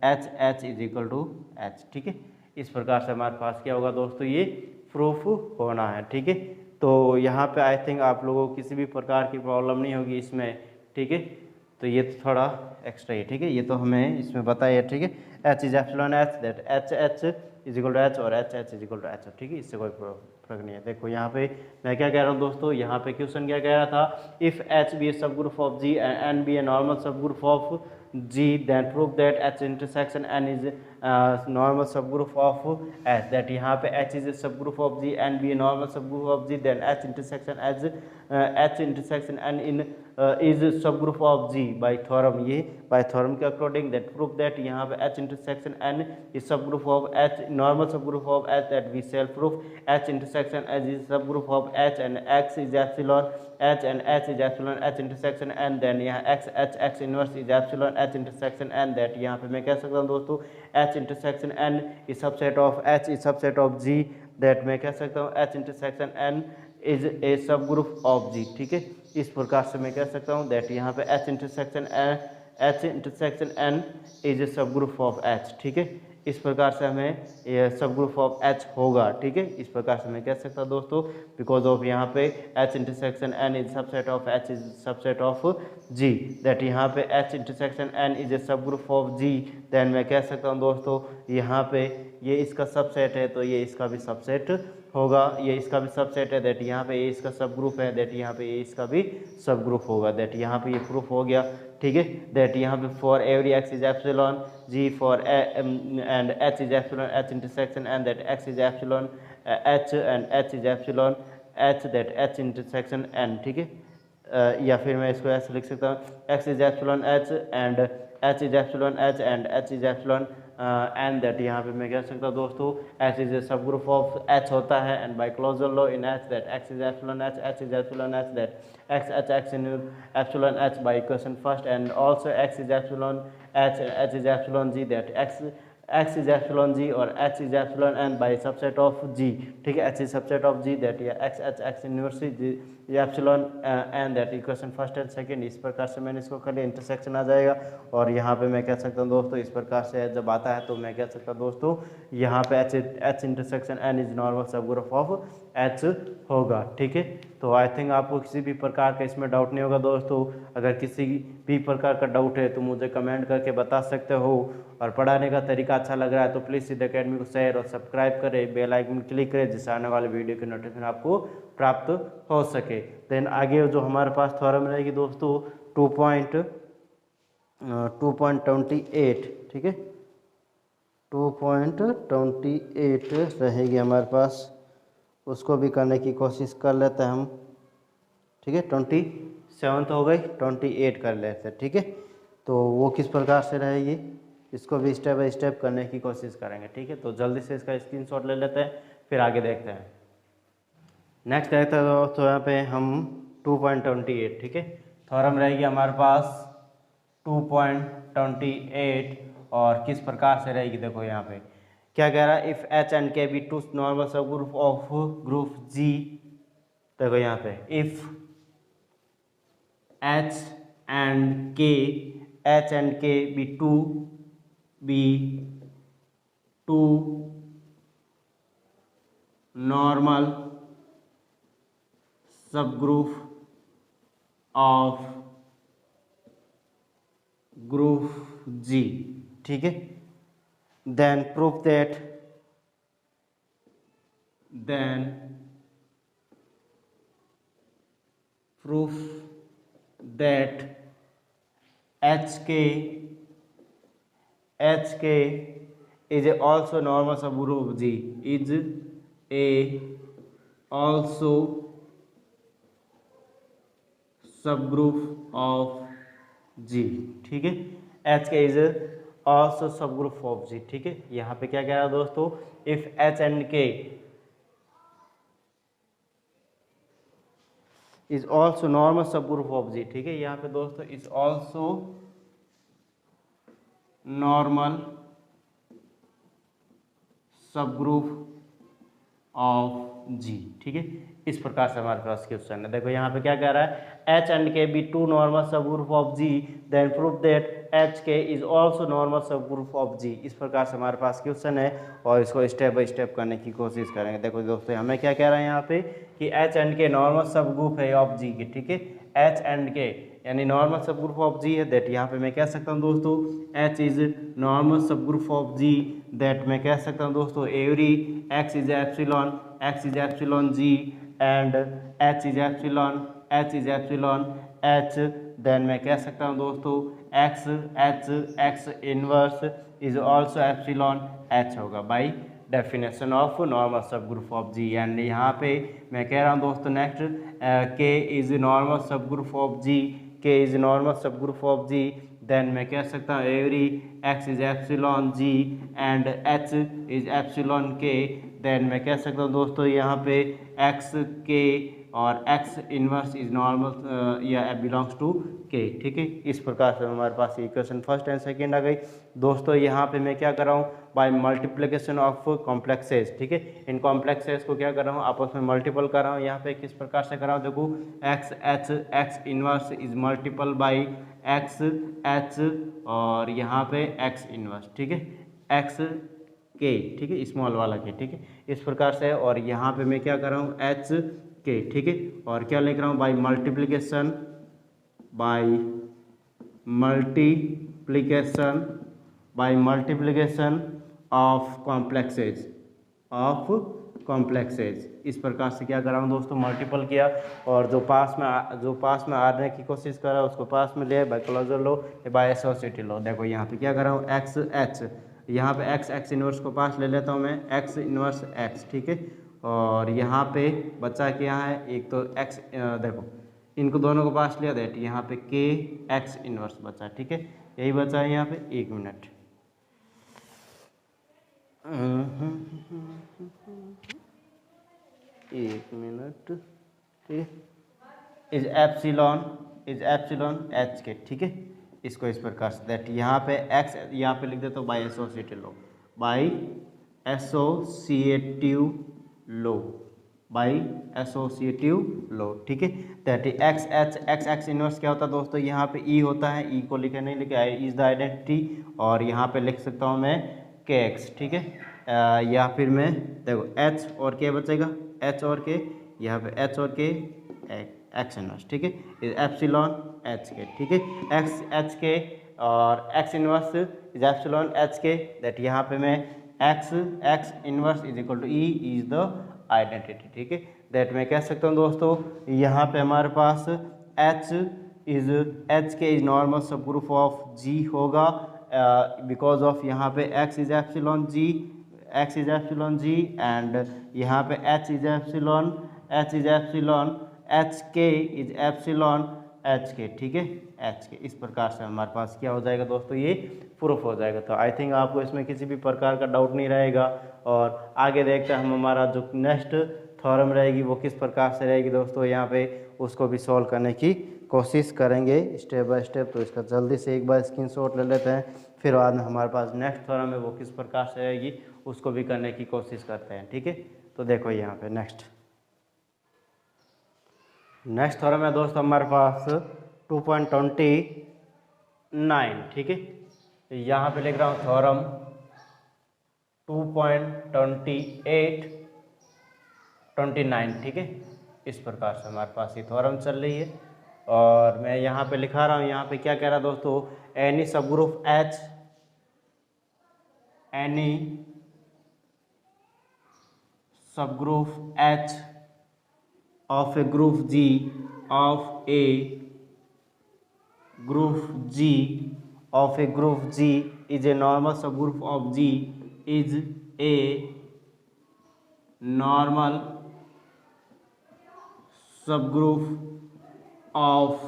H is equal to H, ठीक है। इस प्रकार से हमारे पास क्या होगा दोस्तों, ये प्रूफ होना है, ठीक है। तो यहाँ पे आई थिंक आप लोगों को किसी भी प्रकार की प्रॉब्लम नहीं होगी इसमें, ठीक है। तो ये तो थोड़ा एक्स्ट्रा है, ठीक है, ये तो हमें इसमें बताया, ठीक है। H is epsilon H that H is equal to H और H is equal to H, ठीक है। इससे कोई फर्क नहीं है। देखो यहाँ पे मैं क्या कह रहा हूँ दोस्तों, यहाँ पे क्वेश्चन क्या कह रहा था, इफ एच बी ए सब group of G and N be a normal सब group of G then prove that H intersection N is normal सब ग्रुप ऑफ एच दैट यहाँ पे एच इज ए सब group of G N be a normal सब group of G then H intersection N in is सब group of G by theorem, ये by theorem के according that prove that यहाँ पे H intersection N is सब group of H normal सब group of H that we self proof H intersection H is सब group of H and x is epsilon H and H is epsilon H intersection N then यहाँ x inverse is epsilon H intersection N that यहाँ पे मैं कह सकता हूँ दोस्तों H intersection N is subset of H is subset of G that मैं कह सकता हूँ H intersection N is a सब ग्रुप ऑफ जी, ठीक है। इस प्रकार से मैं कह सकता हूँ दैट यहाँ पे H intersection N is a सब ग्रुप ऑफ एच, ठीक है। इस प्रकार से हमें ये सब ग्रुप ऑफ एच होगा, ठीक है। इस प्रकार से मैं कह सकता हूँ दोस्तों बिकॉज ऑफ यहाँ पे H intersection N is subset of H is subset of G that यहाँ पे H intersection N is a सब ग्रुप ऑफ जी देन मैं कह सकता हूँ दोस्तों यहाँ पे ये इसका सबसेट है तो ये इसका भी सबसेट होगा, ये इसका भी सबसेट है दैट यहाँ पे ये इसका सब ग्रुप है दैट यहाँ पे ये इसका भी सब ग्रुप होगा दैट यहाँ पे ये प्रूफ हो गया, ठीक है। दैट यहाँ पे for every x is epsilon G for and H is epsilon H intersection and that x is epsilon H and H is epsilon H that H intersection N, ठीक है। या फिर मैं इसको ऐसे लिख सकता हूँ x is epsilon H and H is epsilon H and H is epsilon and that यहाँ पे मैं कह सकता हूँ दोस्तों एच इज ए सब ग्रुप ऑफ एच होता है and by closure law in H that x is epsilon H is epsilon H that x in epsilon H by equation first and also x is epsilon H is epsilon G that x is epsilon G और h is epsilon n by subset of g, ठीक है, h is subset of g that या x h x inverse epsilon n that equation first and second. इस प्रकार से मैंने इसको कर लिया, इंटरसेक्शन आ जाएगा और यहाँ पे मैं कह सकता हूँ दोस्तों इस प्रकार से जब आता है तो मैं कह सकता हूँ दोस्तों यहाँ पे h intersection n is normal सब ग्रुप ऑफ h होगा, ठीक है। तो आई थिंक आपको किसी भी प्रकार का इसमें डाउट नहीं होगा दोस्तों। अगर किसी भी प्रकार का डाउट है तो मुझे कमेंट करके बता सकते हो और पढ़ाने का तरीका अच्छा लग रहा है तो प्लीज़ सिद्ध अकेडमी को शेयर और सब्सक्राइब करें, बेल आइकन क्लिक करें जिससे आने वाले वीडियो की नोटिफिकेशन आपको प्राप्त हो सके। देन आगे जो हमारे पास थ्योरम रहेगी दोस्तों 2.28, ठीक है, 2.28 रहेगी हमारे पास, उसको भी करने की कोशिश कर लेते हैं हम, ठीक है। 27 हो गई, 28 कर लेते हैं, ठीक है। तो वो किस प्रकार से रहेगी इसको भी स्टेप बाय स्टेप करने की कोशिश करेंगे, ठीक है। तो जल्दी से इसका स्क्रीनशॉट ले लेते हैं फिर आगे देखते हैं। नेक्स्ट देखते हैं दोस्तों यहाँ पे हम 2.28, ठीक है। थ्योरम रहेगी हमारे पास 2.28 और किस प्रकार से रहेगी देखो यहाँ पे क्या कह रहा है, if H and K be two normal सब ग्रुप ऑफ ग्रुप जी, देखो यहाँ पे if H and K be two normal subgroup of group G, ठीक है। then prove that HK is also normal subgroup G, is a also subgroup of G, ठीक है। H के is also subgroup of G, ठीक है। यहाँ पे क्या कह रहा है दोस्तों, if H and K is also normal subgroup of G, ठीक है। यहाँ पे दोस्तों is also normal subgroup of G, ठीक है। इस प्रकार से हमारे पास क्वेश्चन है। देखो यहाँ पे क्या कह रहा है, H and K be two normal subgroup of G, then prove that HK is also normal subgroup of G। इस प्रकार से हमारे पास क्वेश्चन है और इसको स्टेप बाय स्टेप करने की कोशिश करेंगे। देखो दोस्तों हमें क्या कह रहा है यहाँ पे कि H and K normal subgroup है ऑफ G के, ठीक है। H एंड K यानी नॉर्मल सबग्रुप ऑफ G है, दैट यहाँ पे मैं कह सकता हूँ दोस्तों H is normal subgroup of G, that मैं कह सकता हूँ दोस्तों every x is epsilon G and H is epsilon H, then मैं कह सकता हूँ दोस्तों x inverse is also epsilon H होगा बाई डेफिनेशन ऑफ नॉर्मल सब ग्रुप ऑफ G। एंड यहाँ पे मैं कह रहा हूँ दोस्तों नेक्स्ट K इज नॉर्मल सब group of G, K is normal सब ग्रुप ऑफ G, देन मैं कह सकता हूँ every x is epsilon G and H is epsilon K, then मैं कह सकता हूँ दोस्तों यहाँ पे x K और x इनवर्स इज नॉर्मल या बिलोंग्स टू K, ठीक है। इस प्रकार से हमारे पास इक्वेशन फर्स्ट एंड सेकंड आ गई दोस्तों। यहाँ पे मैं क्या कर रहा हूँ, बाय मल्टीप्लिकेशन ऑफ कॉम्प्लेक्सेस, ठीक है। इन कॉम्प्लेक्सेस को क्या कर रहा हूँ, आपस में मल्टीपल कर रहा हूँ। यहाँ पे किस प्रकार से कर रहा हूँ देखो, x inverse is multiple by x और यहाँ पे x इनवर्स, ठीक है, x K, ठीक है, स्मॉल वाला के, ठीक है। इस प्रकार से और यहाँ पे मैं क्या कर रहा हूँ H K, ठीक है, और क्या लिख रहा हूँ बाय मल्टीप्लिकेशन ऑफ कॉम्प्लेक्सेस। इस प्रकार से क्या कर रहा हूँ दोस्तों, मल्टीपल किया और जो पास में आने की कोशिश कर रहा है उसको पास में ले by closure law by associative law. देखो यहाँ पे क्या कर रहा हूँ x h, यहाँ पे x इनवर्स को पास ले लेता हूँ मैं x इनवर्स x, ठीक है। और यहाँ पे बच्चा क्या है, एक तो x देखो इनको दोनों को पास लिया, दैट यहाँ पे k x इनवर्स बचा, ठीक है। यही बचा है यहाँ पे, एक मिनट ठीक है, इज एप्सिलॉन h के, ठीक है। इसको इस प्रकार से दैट यहाँ पे x यहाँ पे लिख देता हूँ by associated law by associative law, by associative law, ठीक है। That is X H inverse क्या होता है दोस्तों, यहाँ पे ई होता है, ई को लिखे नहीं लिखे, आई इज द आइडेंटिटी, और यहाँ पे लिख सकता हूँ मैं के एक्स, ठीक है। या फिर मैं देखो एच और के बचेगा, एच और के, यहाँ पे एच और के एक्स इनवर्स, ठीक है, इज एप्सिलॉन एच के, ठीक है, एक्स एच के और X inverse is epsilon H K, that यहाँ पे मैं X inverse is equal to E is the identity, ठीक है। दैट मैं कह सकता हूँ दोस्तों यहाँ पे हमारे पास एच के इज नॉर्मल सब ग्रुप ऑफ जी होगा, बिकॉज ऑफ यहाँ पे X is epsilon G and यहाँ पे H is epsilon H K is epsilon H K, ठीक है, एच के। इस प्रकार से हमारे पास क्या हो जाएगा दोस्तों, ये प्रूफ हो जाएगा। तो आई थिंक आपको इसमें किसी भी प्रकार का डाउट नहीं रहेगा। और आगे देखते हैं हम हमारा जो नेक्स्ट थ्योरम रहेगी वो किस प्रकार से रहेगी दोस्तों, यहाँ पे उसको भी सॉल्व करने की कोशिश करेंगे स्टेप बाय स्टेप। तो इसका जल्दी से एक बार स्क्रीनशॉट ले लेते हैं, फिर बाद में हमारे पास नेक्स्ट थ्योरम है वो किस प्रकार से रहेगी उसको भी करने की कोशिश करते हैं, ठीक है। तो देखो यहाँ पे नेक्स्ट थ्योरम है दोस्तों हमारे पास 2.29, ठीक है। यहाँ पे लिख रहा हूँ थ्योरम 2.2829, ठीक है। इस प्रकार से हमारे पास ये थ्योरम चल रही है और मैं यहाँ पे लिखा रहा हूँ। यहाँ पे क्या कह रहा है दोस्तों, any subgroup H, any subgroup H of a group G of a group G of a group G is a normal subgroup of G is a normal subgroup of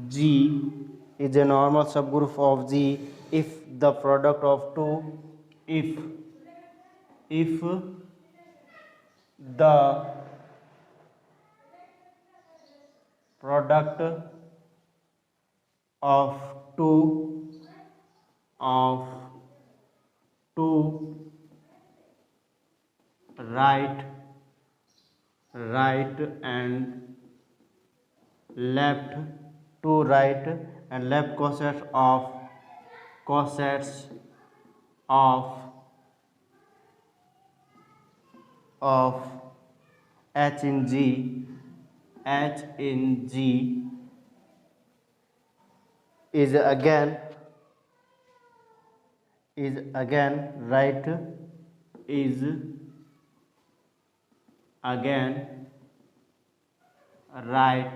G is a normal subgroup of G if the product of two if the product of two right and left, two right and left cossets of H in G is again right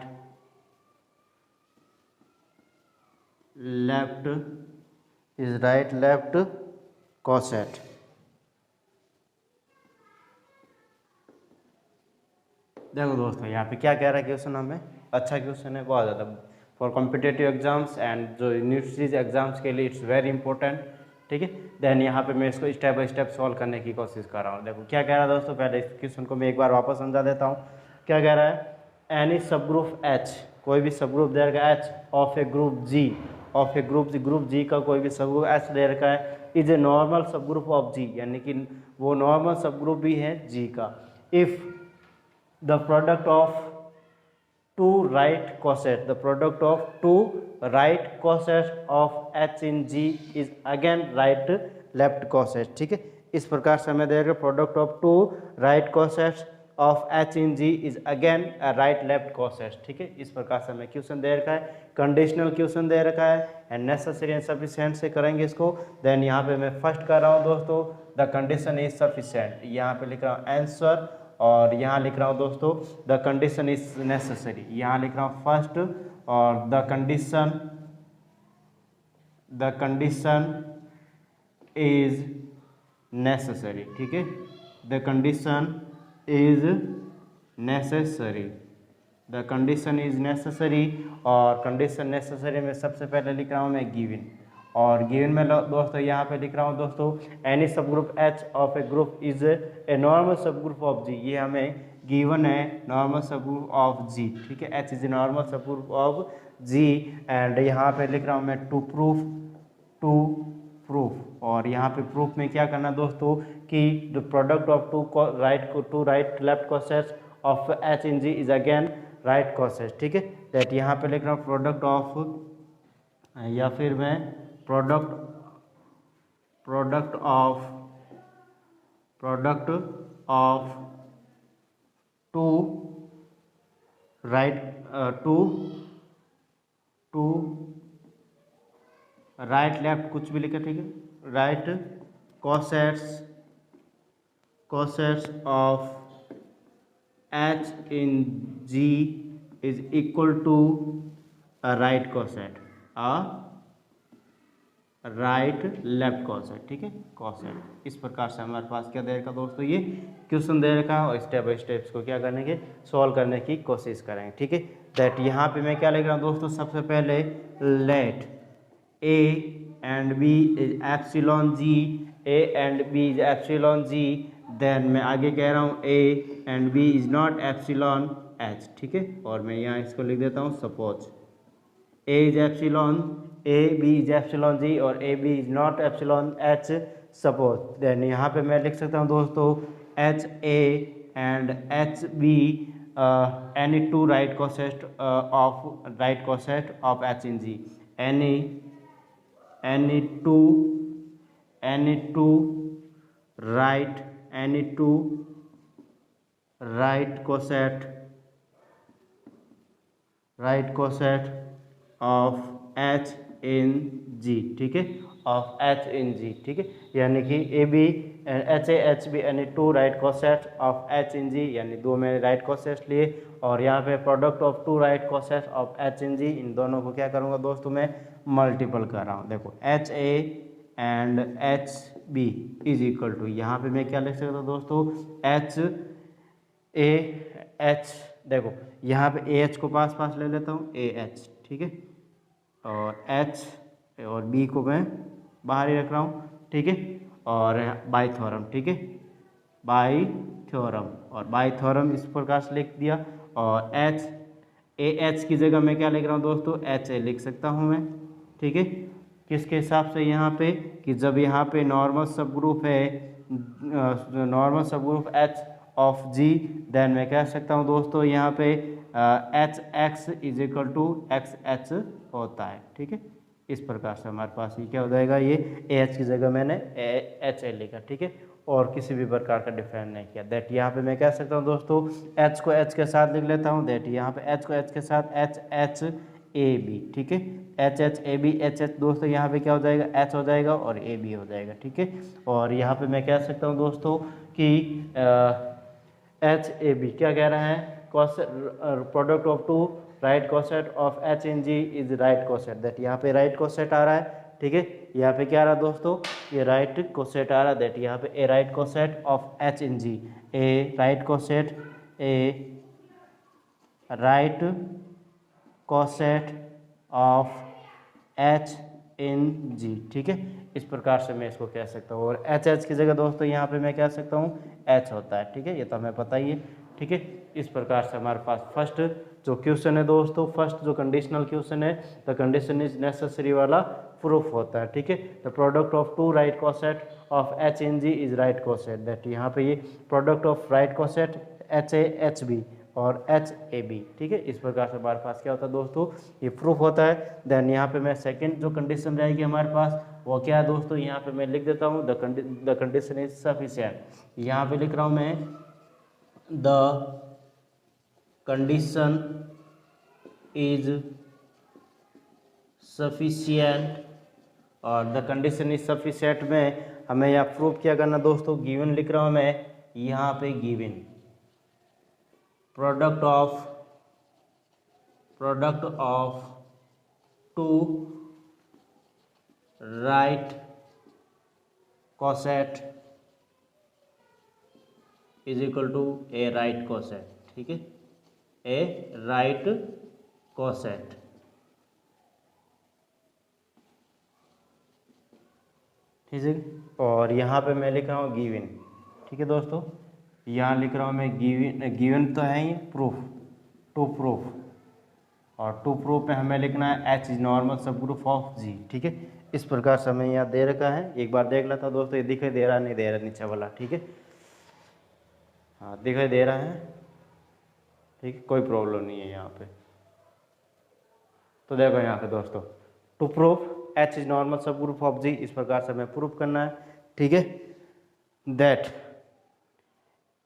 left cosset। देखो दोस्तों यहाँ पे क्या कह रहा है question, हमें अच्छा क्वेश्चन है, बहुत ज़्यादा फॉर कॉम्पिटेटिव एग्जाम्स एंड जो यूनिवर्सिटीज एग्जाम्स के लिए इट्स वेरी इंपॉर्टेंट, ठीक है। देन यहाँ पे मैं इसको स्टेप बाय स्टेप सॉल्व करने की कोशिश कर रहा हूँ। देखो क्या कह रहा है दोस्तों, पहले इस क्वेश्चन को मैं एक बार वापस समझा देता हूँ। क्या कह रहा है, एनी सब ग्रुप एच, कोई भी सब ग्रुप दे रखा है H of a group G, of a group G का कोई भी सब ग्रुप एच दे रखा है, इज ए नॉर्मल सब ग्रुप ऑफ जी, यानी कि वो नॉर्मल सब ग्रुप भी है जी का। If the product of two right cossets of H in G is again right left cosset, ठीक है। इस प्रकार से हमें देगा product of two right cossets of H in G is again right left cossets, ठीक है। इस प्रकार से हमें क्वेश्चन दे रखा है, कंडीशनल क्वेश्चन दे रखा है एंड नेसेसरी एंड सफिशिएंट से करेंगे इसको। देन यहाँ पे मैं फर्स्ट कर रहा हूँ दोस्तों, द कंडीशन इज सफिशिएंट, यहाँ पे लिख रहा हूँ आंसर, और यहाँ लिख रहा हूँ दोस्तों द कंडीशन इज नेसेसरी, यहाँ लिख रहा हूँ फर्स्ट, और द कंडीशन इज नेसेसरी, ठीक है। द कंडीशन इज नेसेसरी, और कंडीशन नेसेसरी में सबसे पहले लिख रहा हूँ मैं गिवन, और गिवन में दोस्तों यहाँ पे लिख रहा हूँ दोस्तों एनी सब group H of a group is a normal सब ग्रुप ऑफ जी, ये हमें गिवन है नॉर्मल सब ग्रुप ऑफ जी, ठीक है। एच इज ए नॉर्मल सब ग्रुप ऑफ जी, एंड यहाँ पे लिख रहा हूँ मैं टू प्रूफ। और यहाँ पे प्रूफ में क्या करना दोस्तों कि the product of two right left cosets of H in G is again right coset. ठीक है, दैट यहाँ पे लिख रहा हूँ प्रोडक्ट ऑफ, या फिर मैं product of two right two right left कुछ भी लिखा, ठीक है, right cosets of H in G is equal to right coset right left coset. ठीक है, कोसेट। इस प्रकार से हमारे पास क्या दे रखा दोस्तों, ये क्वेश्चन दे रखा है और स्टेप बाय स्टेप्स को क्या करने के सॉल्व करने की कोशिश करेंगे। ठीक है, दैट यहाँ पे मैं क्या लिख रहा हूँ दोस्तों, सबसे पहले let A and B is epsilon G, A and B is epsilon G, then मैं आगे कह रहा हूँ A and B is not epsilon H. ठीक है, और मैं यहाँ इसको लिख देता हूँ suppose A is epsilon A, B is epsilon G और A B is not epsilon H suppose. Then यहाँ पे मैं लिख सकता हूँ दोस्तों H A and H B any two right coset of H in G, any two right coset of H in G। ठीक है, ऑफ H in G। ठीक है, यानी कि A B H A H B यानी two right coset of H in G, यानी दो मैंने राइट कोसेट लिए और यहाँ पे product of two right coset of H in G, इन दोनों को क्या करूँगा दोस्तों मैं मल्टीपल कर रहा हूँ। देखो H A and H B is equal to, यहाँ पे मैं क्या लिख सकता हूँ दोस्तों एच ए एच, देखो यहाँ पे ए एच को पास ले लेता हूँ ए एच। ठीक है, और एच और बी को मैं बाहर ही रख रहा हूँ। ठीक है, और बाई थ्योरम। ठीक है, बाई थ्योरम, और बाई थ्योरम इस प्रकार से लिख दिया। और एच ए एच की जगह मैं क्या लिख रहा हूँ दोस्तों एच ए लिख सकता हूँ मैं। ठीक है, किसके हिसाब से, यहाँ पे कि जब यहाँ पे नॉर्मल सब ग्रुप है, नॉर्मल सब group H of G, then मैं कह सकता हूँ दोस्तों यहाँ पे H X is equal to X H होता है। ठीक है, इस प्रकार से हमारे पास ये क्या हो जाएगा, ये ए एच की जगह मैंने एच ए लिखा। ठीक है, और किसी भी प्रकार का डिफरेंस नहीं किया। दैट यहाँ पे मैं कह सकता हूँ दोस्तों एच को एच के साथ लिख लेता हूँ, दैट यहाँ पे एच को एच के साथ एच एच ए बी। ठीक है, H H A B, H H दोस्तों यहाँ पे क्या हो जाएगा एच हो जाएगा और ए बी हो जाएगा। ठीक है, और यहाँ पे मैं कह सकता हूँ दोस्तों कि एच ए बी क्या कह रहा है, product of two right coset of H in G is right coset. That यहाँ पे राइट कोसेट आ रहा है। ठीक है, यहाँ पे क्या आ रहा है दोस्तों, ये राइट कोसेट आ रहा है। दैट यहाँ पे a right coset of H in G, a right coset, a right coset of H in G. ठीक है, इस प्रकार से मैं इसको कह सकता हूँ। और एच एच की जगह दोस्तों यहाँ पे मैं कह सकता हूँ एच होता है। ठीक है, ये तो हमें पता ही है। ठीक है, इस प्रकार से हमारे पास फर्स्ट जो क्वेश्चन है दोस्तों, फर्स्ट जो कंडीशनल क्वेश्चन है, द कंडीशन इज नेसेसरी वाला प्रूफ होता है। ठीक है, the product of two right coset of H in G is right coset. That यहाँ पे ये product of right coset H A H B और एच ए बी। ठीक है, इस प्रकार से हमारे पास क्या होता है दोस्तों, ये प्रूफ होता है। देन यहाँ पे मैं सेकंड जो कंडीशन रहेगी हमारे पास वो क्या है दोस्तों, यहाँ पे मैं लिख देता हूँ द कंडीशन इज सफिशिएंट। यहाँ पे लिख रहा हूँ मैं द कंडीशन इज सफिशिएंट, और द कंडीशन इज सफिशिएंट में हमें यहाँ प्रूफ क्या करना दोस्तों, गिवन लिख रहा हूँ मैं यहाँ पे, given product of two right coset is equal to a right coset. ठीक है, ए राइट कोसेट। ठीक है, और यहाँ पे मैं लिख रहा हूँ गिवन। ठीक है दोस्तों, यहाँ लिख रहा हूँ मैं गिवन तो है ही, प्रूफ टू प्रूफ और टू प्रूफ में हमें लिखना है H इज नॉर्मल सब ग्रुप ऑफ G, ठीक है। इस प्रकार से हमें यहाँ दे रखा है, एक बार देख लेता हूँ दोस्तों, ये दिखाई दे रहा नहीं दे रहा नीचे वाला, ठीक है। हाँ दिखाई दे रहा है, ठीक है, कोई प्रॉब्लम नहीं है यहाँ पे। तो देखो यहाँ पे दोस्तों, to proof H is normal सब ग्रुप ऑफ G, इस प्रकार से हमें प्रूफ करना है, ठीक है। दैट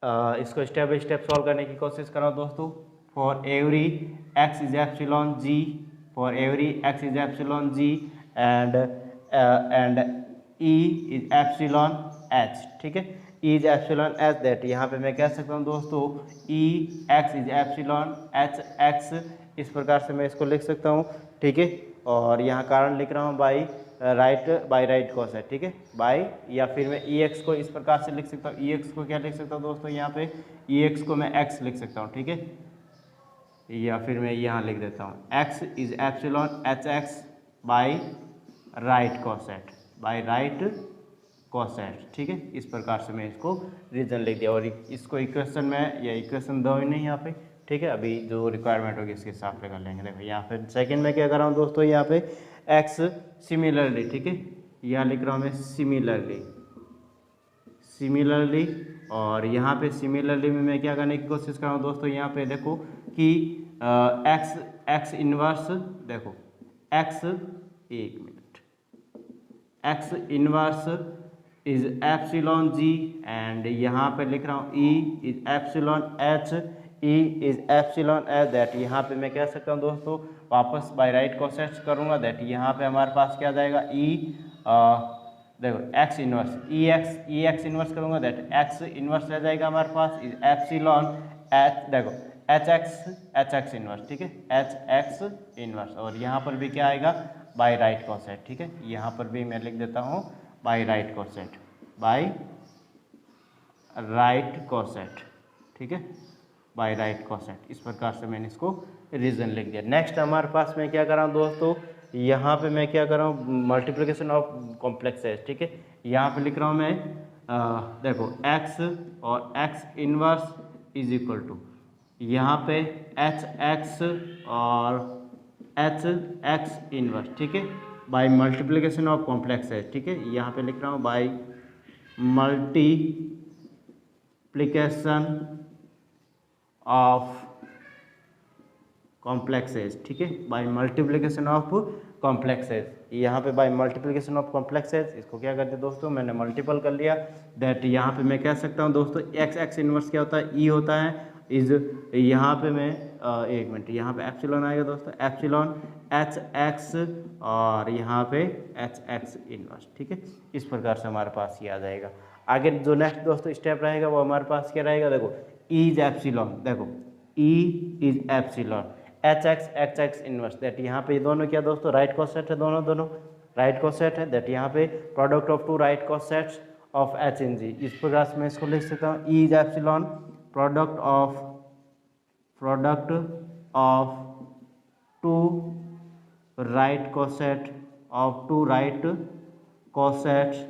इसको स्टेप बाई स्टेप सॉल्व करने की कोशिश करो दोस्तों। For every x is epsilon G, for every x is epsilon G and E is epsilon H, ठीक है। E is epsilon H, that यहाँ पे मैं कह सकता हूँ दोस्तों E x is epsilon H x, इस प्रकार से मैं इसको लिख सकता हूँ, ठीक है। और यहाँ कारण लिख रहा हूँ बाई राइट कॉस है, ठीक है, बाई, या फिर मैं ई एक्स को इस प्रकार से लिख सकता हूँ। ई एक्स को क्या लिख सकता हूँ दोस्तों, यहाँ पे ई एक्स को मैं एक्स लिख सकता हूँ, ठीक है, या फिर मैं यहाँ लिख देता हूँ x is epsilon H x by right कॉसेट, by right कॉसेट, ठीक है। इस प्रकार से मैं इसको रीजन लिख दिया, और इसको इक्वेशन में या इक्वेशन दो ही नहीं यहाँ पे, ठीक है। अभी जो रिक्वायरमेंट होगी इसके हिसाब से कर लेंगे। देखो यहाँ पे सेकंड में क्या कर रहा हूँ दोस्तों, यहाँ पे एक्स सिमिलरली, ठीक है, यहाँ लिख रहा हूँ मैं सिमिलरली, और यहाँ पे सिमिलरली में मैं क्या करने की कोशिश कर रहा हूँ दोस्तों, यहाँ पे देखो कि एक्स इनवर्स, देखो एक्स, एक minute, x inverse is epsilon G, and यहाँ पे लिख रहा हूँ E is epsilon H, E is epsilon H, that यहाँ पे मैं कह सकता हूँ दोस्तों, वापस बाय राइट कोसेट्स करूँगा, दैट यहाँ पे हमारे पास क्या जाएगा E, देखो एक्स इनवर्स ई एक्स इनवर्स करूँगा, दैट एक्स इनवर्स रह जाएगा हमारे पास इज एप्सिलॉन H, देखो एच एक्स इनवर्स, ठीक है, एच एक्स इनवर्स, और यहाँ पर भी क्या आएगा बाय राइट कोसेट, ठीक है। यहाँ पर भी मैं लिख देता हूँ by right coset, by right coset, ठीक है, बाय राइट कोसेट। इस प्रकार से मैंने इसको रीजन लिख दिया। नेक्स्ट हमारे पास मैं क्या कर रहा हूँ दोस्तों, यहाँ पे मैं क्या कर रहा हूँ, मल्टीप्लिकेशन ऑफ कॉम्प्लेक्सेस, ठीक है। यहाँ पे लिख रहा हूँ मैं देखो x और x inverse is equal to, यहाँ पे एच एक्स और एच एक्स इनवर्स, ठीक है, बाय मल्टीप्लिकेशन ऑफ कॉम्प्लेक्सेस, ठीक है। यहाँ पे लिख रहा हूँ बाय मल्टीप्लिकेशन ऑफ कॉम्प्लेक्सेस, ठीक है, बाय मल्टीप्लिकेशन ऑफ कॉम्प्लेक्सेस। यहाँ पे बाय मल्टीप्लिकेशन ऑफ कॉम्प्लेक्सेस, इसको क्या करते दोस्तों, मैंने मल्टीपल कर लिया, दैट यहाँ पे मैं कह सकता हूँ दोस्तों एक्स एक्स इनवर्स क्या होता है, ई होता है, इज यहाँ पे मैं एक मिनट, यहाँ पे एप्सिलॉन आएगा दोस्तों, एप्सिलॉन एच एक्स और यहाँ पे एच एक्स इनवर्स, ठीक है। इस प्रकार से हमारे पास ये आ जाएगा। आगे जो नेक्स्ट दोस्तों स्टेप रहेगा वो हमारे पास क्या रहेगा, देखो ई इज एप्सिलॉन, देखो ई is epsilon H x inverse, that यहाँ पे ये दोनों क्या दोस्तों राइट कोसेट है, दोनों राइट कोसेट है, दैट यहाँ पे product of two right cosets of H in G. इस प्रकार से मैं इसको लिख सकता हूँ E is epsilon product of two right coset of two right cosets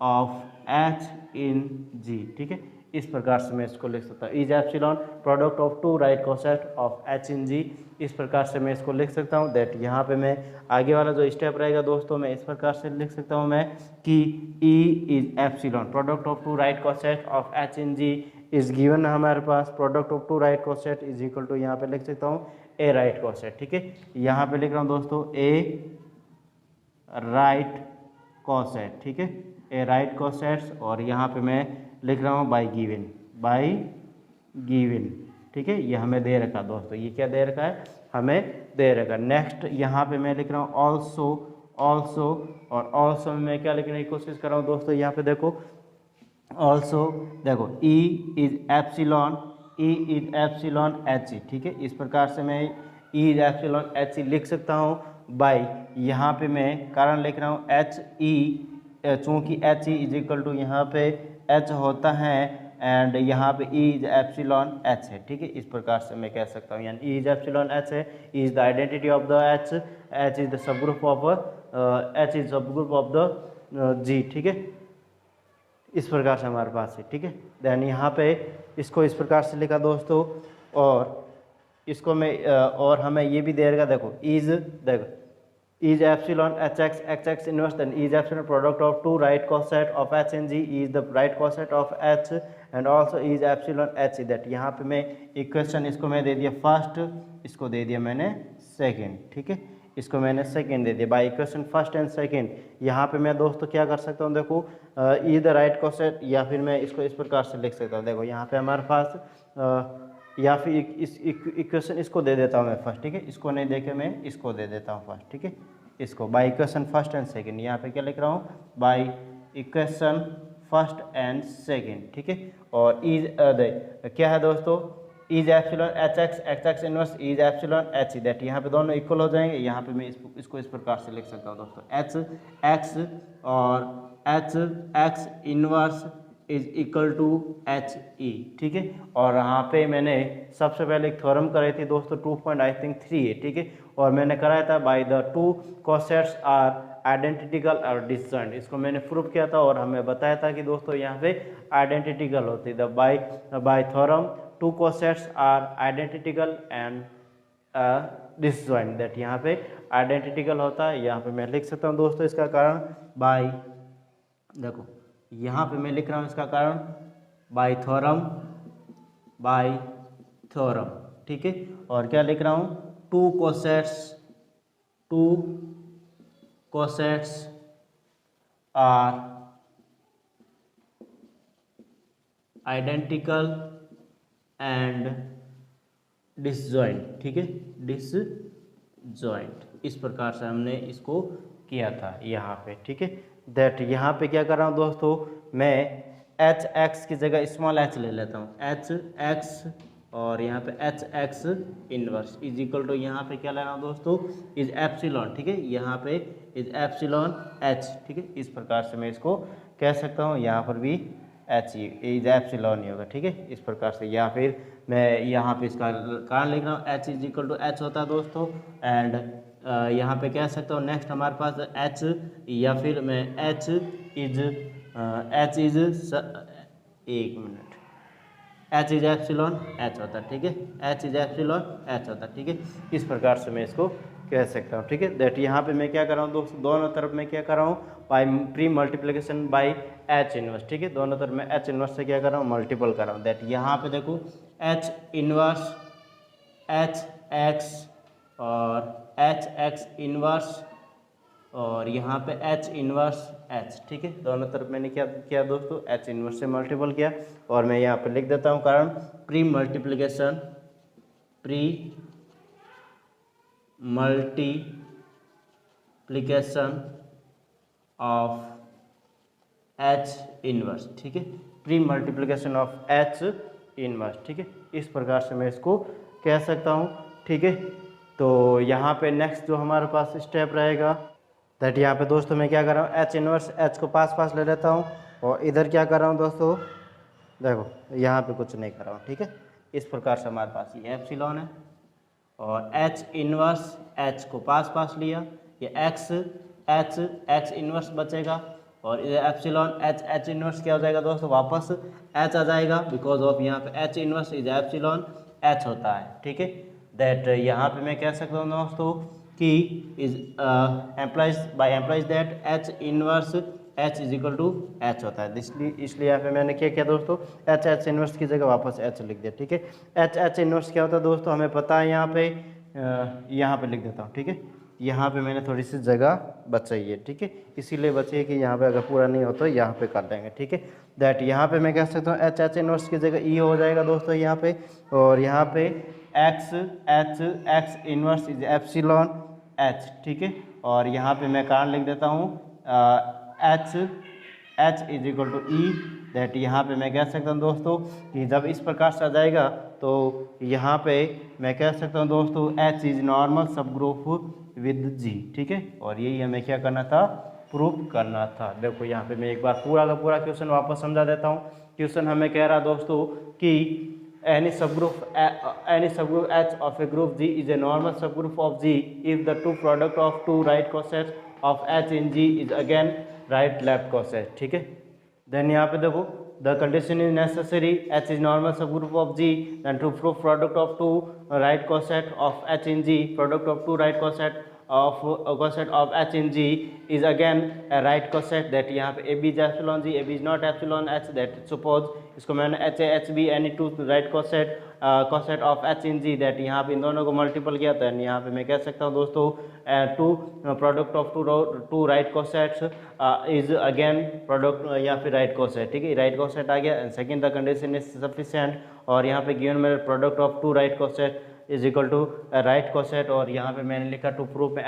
of H in G, ठीक है। इस प्रकार से मैं इसको लिख सकता हूँ is epsilon product of two right coset of H in G. इस प्रकार से मैं इसको लिख सकता हूँ, दैट यहाँ पे मैं आगे वाला जो स्टेप रहेगा दोस्तों मैं इस प्रकार से लिख सकता हूँ मैं कि E is epsilon product of two right coset of H in G is given हमारे पास product of two right coset is equal to, यहाँ पे लिख सकता हूँ ए राइट कोसेट, ठीक है। यहाँ पे लिख रहा हूँ दोस्तों ए राइट कोसेट, ठीक है, ए राइट कोसेट्स, और यहाँ पे मैं लिख रहा हूँ बाय गिवन, ठीक है। ये हमें दे रखा दोस्तों, ये क्या दे रखा है, हमें दे रखा। नेक्स्ट यहाँ पे मैं लिख रहा हूँ ऑल्सो, और ऑल्सो में मैं क्या लिखने की कोशिश कर रहा हूँ दोस्तों, यहाँ पे देखो ऑल्सो, देखो ई इज एप्सिलॉन एच ई, ठीक है। इस प्रकार से मैं ई इज एप्सिलॉन एच ई लिख सकता हूँ बाय, यहाँ पे मैं कारण लिख रहा हूँ एच ई, चूँकि H E is equal to यहाँ पे एच होता है एंड यहाँ पे ई इज एप्सिलॉन एच है, ठीक है। इस प्रकार से मैं कह सकता हूँ, यानी ई इज एप्सिलॉन एच है, E is the identity of the H is the सब ग्रुप ऑफ द जी, ठीक है। इस प्रकार से हमारे पास है, ठीक है। देन यहाँ पे इसको इस प्रकार से लिखा दोस्तों, और इसको मैं और हमें ये भी देगा, देखो is epsilon hx hx inverse, then is epsilon product of two right coset of h and g is the right coset of h and also is epsilon h, that यहाँ पे मैं इक्वेशन इसको मैं दे दिया फर्स्ट, इसको दे दिया मैंने second, ठीक है, इसको मैंने सेकंड दे दिया bye equation first and second. यहाँ पे मैं दोस्तों क्या कर सकता हूँ, देखो ई द राइट कोसेट, या फिर मैं इसको इस प्रकार से लिख सकता हूँ, देखो यहाँ पे हमारे पास या फिर इस इक्वेशन इसको दे देता हूँ मैं फर्स्ट, ठीक है, इसको नहीं देके मैं इसको दे देता हूँ फर्स्ट, ठीक है, इसको bye equation first and second, यहाँ पे क्या लिख रहा हूँ, by equation first and second, ठीक है। और इज क्या है दोस्तों, is epsilon H x x x inverse is epsilon H, that यहाँ पे दोनों इक्वल हो जाएंगे। यहाँ पे मैं इसको इस प्रकार से लिख सकता हूँ दोस्तों, एच एक्स और H x inverse is equal to H E, ठीक है। और यहाँ पे मैंने सबसे पहले एक थ्योरम कराई थी दोस्तों 2.3 है, ठीक है, और मैंने कराया था by the two cosets are identical और डिसजॉइंट, इसको मैंने प्रूव किया था और हमें बताया था कि दोस्तों यहाँ पे आइडेंटिकल होती है, by theorem two cosets are identical and disjoint, that यहाँ पे आइडेंटिकल होता है। यहाँ पे मैं लिख सकता हूँ दोस्तों इसका कारण बाय, देखो यहाँ पे मैं लिख रहा हूँ इसका कारण बाय थ्योरम, ठीक है, और क्या लिख रहा हूँ, two cosets are identical and disjoint, ठीक है, डिसजॉइंट, इस प्रकार से हमने इसको किया था यहाँ पे, ठीक है। दैट यहाँ पे क्या कर रहा हूँ दोस्तों, मैं एच एक्स की जगह स्मॉल एच ले लेता हूँ, एच एक्स और यहाँ पे H x inverse is equal to, यहाँ पे क्या ले रहा हूँ दोस्तों, इज एप्सिलॉन, ठीक है, यहाँ पे इज एप्सिलॉन एच, ठीक है, इस प्रकार से मैं इसको कह सकता हूँ, यहाँ पर भी एच इज एप्सिलॉन ही होगा, ठीक है, इस प्रकार से। या फिर मैं यहाँ पे इसका कारण लिख रहा हूँ, H is equal to H होता है दोस्तों, एंड यहाँ पे कह सकता हूँ नेक्स्ट हमारे पास एच, या फिर मैं एच इज एक minute, H is epsilon H होता है, ठीक है, एच इज एप्सिलॉन एच होता है, ठीक है, इस प्रकार से मैं इसको कह सकता हूँ, ठीक है। दैट यहाँ पे मैं क्या कर रहा हूँ दोस्तों, दोनों तरफ मैं क्या कर रहा हूँ, by pre multiplication by H inverse, ठीक है, दोनों तरफ मैं एच इनवर्स से क्या कर रहा हूँ, मल्टीपल कर रहा हूँ। दैट यहाँ पे देखो एच इनवर्स एच एक्स और एच एक्स इनवर्स और यहाँ पे एच इनवर्स एच, ठीक है, दोनों तरफ मैंने क्या किया दोस्तों, एच इनवर्स से मल्टीपल किया, और मैं यहाँ पे लिख देता हूँ कारण pre multiplication of H inverse, ठीक है, pre multiplication of H inverse, ठीक है, इस प्रकार से मैं इसको कह सकता हूँ, ठीक है। तो यहाँ पे नेक्स्ट जो हमारे पास स्टेप रहेगा, दैट यहाँ पे दोस्तों मैं क्या कर रहा हूँ, एच इनवर्स एच को पास ले लेता हूँ, और इधर क्या कर रहा हूँ दोस्तों, देखो यहाँ पे कुछ नहीं कर रहा हूँ, ठीक है, इस प्रकार से हमारे पास ये एप्सिलॉन है और एच इनवर्स एच को पास लिया, ये एक्स इनवर्स बचेगा, और एप्सिलॉन एच इनवर्स क्या हो जाएगा दोस्तों, वापस एच आ जाएगा, बिकॉज ऑफ यहाँ पे H inverse is epsilon H होता है, ठीक है। दैट यहाँ पे मैं कह सकता हूँ दोस्तों कि is implies that H inverse H is equal to H होता है, इसलिए यहाँ पे मैंने क्या किया दोस्तों, एच इनवर्स की जगह वापस एच लिख दिया, ठीक है। एच इनवर्स क्या होता है दोस्तों, हमें पता है, यहाँ पे लिख देता हूँ, ठीक है, यहाँ पे मैंने थोड़ी सी जगह बचाई है, ठीक है, इसीलिए बची है कि यहाँ पे अगर पूरा नहीं हो तो यहाँ पे कर देंगे, ठीक है। दैट यहाँ पे मैं कह सकता हूँ एच इनवर्स की जगह ई हो जाएगा दोस्तों यहाँ पे, और यहाँ पे x inverse is epsilon H, ठीक है, और यहाँ पे मैं कारण लिख देता हूँ H is equal to E, that यहाँ पे मैं कह सकता हूँ दोस्तों कि जब इस प्रकार से आ जाएगा तो यहाँ पे मैं कह सकता हूँ दोस्तों एच इज नॉर्मल सब ग्रुप विद जी, ठीक है, और यही हमें क्या करना था, प्रूव करना था। देखो यहाँ पे मैं एक बार पूरा का पूरा क्वेश्चन वापस समझा देता हूँ। क्वेश्चन हमें कह रहा दोस्तों कि any subgroup H of a group G is a normal subgroup of G if the two product of two right cosets of H in G is again right left coset, ठीक है। Then यहाँ पे देखो the condition is necessary, H is normal subgroup of G, then to prove product of two right coset of H in G, product of two right coset of H in G is again a right coset, that यहाँ पे AB is epsilon G, AB is not epsilon H, that suppose इसको मैंने HA HB any two right coset coset of H in G, that यहाँ पे इन दोनों को multiple किया, तो यहाँ पे मैं कह सकता हूँ दोस्तों two product of two right cosets is again product या फिर राइट कोसेट, ठीक है, राइट कोसेट आ गया। Second the condition is sufficient, और यहाँ पे गिवन मेरे product of two right coset is equal to right coset, और यहाँ पे मैंने लिखा टू प्रूफ में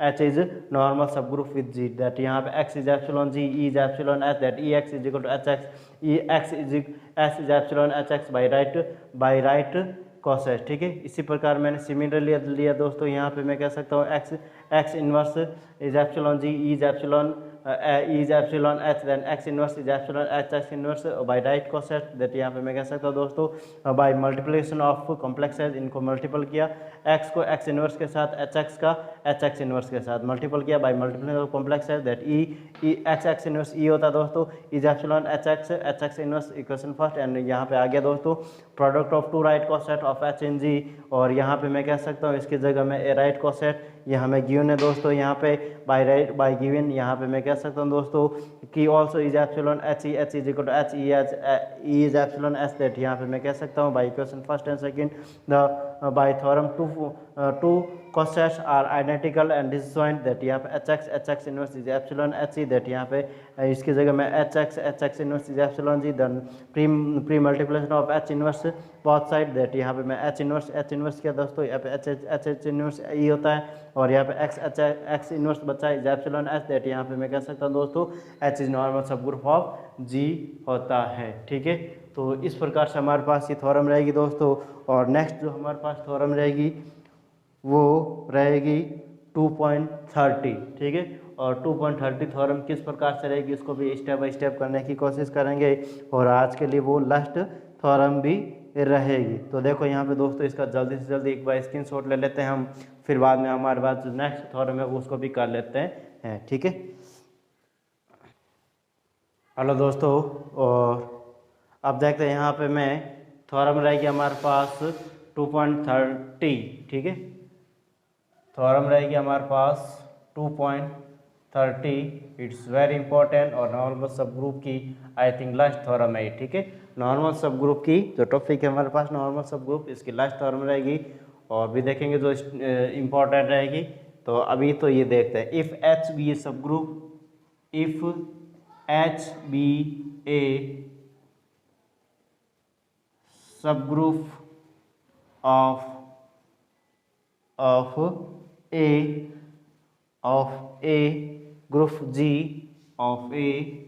H is normal subgroup with G, that यहाँ पे X is epsilon G, E is epsilon H, that EX is equal to HX, EX is S is epsilon HX by right coset, ठीक है। इसी प्रकार मैंने similarly लिया दोस्तों, यहाँ पे मैं कह सकता हूँ X inverse is epsilon G, E is epsilon H, then X inverse is epsilon H X inverse by right coset, that यहाँ पे मैं कह सकता हूँ दोस्तों by multiplication of complexes, इनको मल्टीपल किया, X को X इनवर्स के साथ, HX का HX इनवर्स के साथ मल्टीपल किया by multiplication of complexes, that E HX inverse E होता है दोस्तों is epsilon HX inverse equation first, and यहाँ पे आ गया दोस्तों product of two right coset of H in G, और यहाँ पे मैं कह सकता हूँ इसकी जगह में ए राइट कोसेट, ये हमें गिवन है दोस्तों, यहाँ पे बाय गिवन, यहाँ पे मैं कह सकता हूँ दोस्तों कि also is epsilon H is equal to H E is epsilon H, that यहाँ पे मैं कह सकता हूँ by equation first and second the by theorem two cosets are identical and disjoint, that यहाँ पे HX inverse is epsilon HE, that यहाँ पे इसकी जगह में HX inverse is epsilon G, then pre multiplication of H inverse both side, that यहाँ पे मैं H inverse किया दोस्तों, यहाँ पे H inverse E होता है, और यहाँ पे X inverse बचा is epsilon H, that यहाँ पे मैं कह सकता हूँ दोस्तों H is normal subgroup of G होता है, ठीक है। तो इस प्रकार से हमारे पास ये थ्योरम रहेगी दोस्तों, और नेक्स्ट जो हमारे पास थ्योरम रहेगी वो रहेगी 2.30, ठीक है, और 2.30 थ्योरम किस प्रकार से रहेगी उसको भी स्टेप बाय स्टेप करने की कोशिश करेंगे, और आज के लिए वो लास्ट थ्योरम भी रहेगी। तो देखो यहाँ पे दोस्तों इसका जल्दी से जल्दी एक बार स्क्रीनशॉट ले लेते हैं हम, फिर बाद में हमारे पास जो नेक्स्ट थ्योरम है उसको भी कर लेते हैं, ठीक है। हेलो दोस्तों, और अब देखते हैं यहाँ पे मैं थ्योरम रहेगी हमारे पास 2.30, ठीक है, थ्योरम रहेगी हमारे पास 2.30, इट्स वेरी इंपॉर्टेंट, और नॉर्मल सब ग्रुप की आई थिंक लास्ट थ्योरम है, ठीक है, नॉर्मल सब ग्रुप की जो टॉपिक है हमारे पास नॉर्मल सब ग्रुप, इसकी लास्ट थ्योरम रहेगी, और भी देखेंगे जो इम्पोर्टेंट रहेगी। तो अभी तो ये देखते हैं, इफ़ H बी ए सब group, if H be a सब group of a group G of a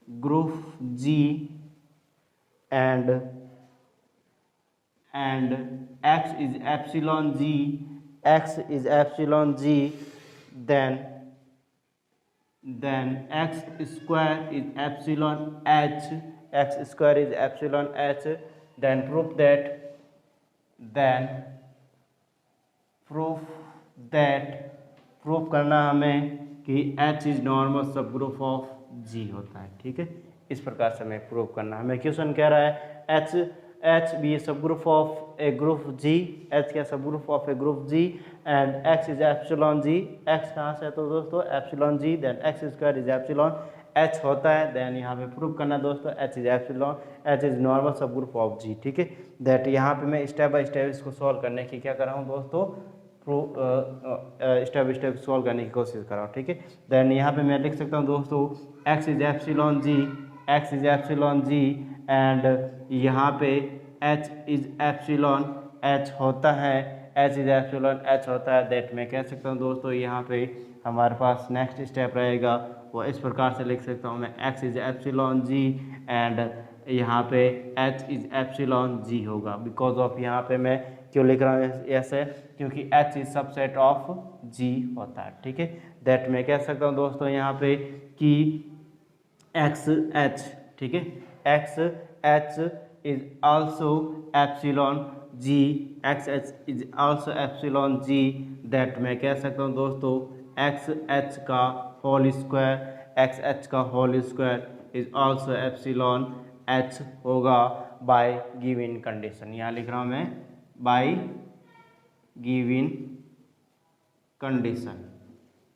group G and X is epsilon G, then X square is epsilon H, then prove करना हमें कि H is normal सब group of G होता है, ठीक है, इस प्रकार से हमें प्रूव करना है। हमें क्वेश्चन कह रहा है H बी सब group of a group G, H क्या सब group of a group G, and X is epsilon G, X कहाँ से है तो दोस्तों epsilon G, then X square is epsilon H होता है, देन यहाँ पे प्रूव करना दोस्तों H इज नॉर्मल सब ग्रुप ऑफ G, ठीक है, दैट यहाँ पे मैं स्टेप बाय स्टेप इसको सॉल्व करने की क्या कर रहा हूँ दोस्तों, स्टेप बाय स्टेप सॉल्व करने की कोशिश कर रहा हूँ, ठीक है। देन यहाँ पे मैं लिख सकता हूँ दोस्तों X is epsilon G, and यहाँ पे H इज एप्सिलॉन H होता है, H इज एप्सिलॉन H होता है, दैट मैं कह सकता हूँ दोस्तों यहाँ पे हमारे पास नेक्स्ट स्टेप रहेगा वो इस प्रकार से लिख सकता हूँ मैं, X is epsilon G and यहाँ पे H इज एप्सिलॉन G होगा, बिकॉज ऑफ यहाँ पे मैं क्यों लिख रहा हूँ ऐसे, क्योंकि H is subset of G होता है, ठीक है, दैट मैं कह सकता हूँ दोस्तों यहाँ पे कि XH, ठीक है, XH is also epsilon G, XH is also epsilon G, that मैं कह सकता हूँ दोस्तों XH का whole square is also epsilon H होगा बाय गिवन कंडीशन। यहाँ लिख रहा हूँ मैं by given condition,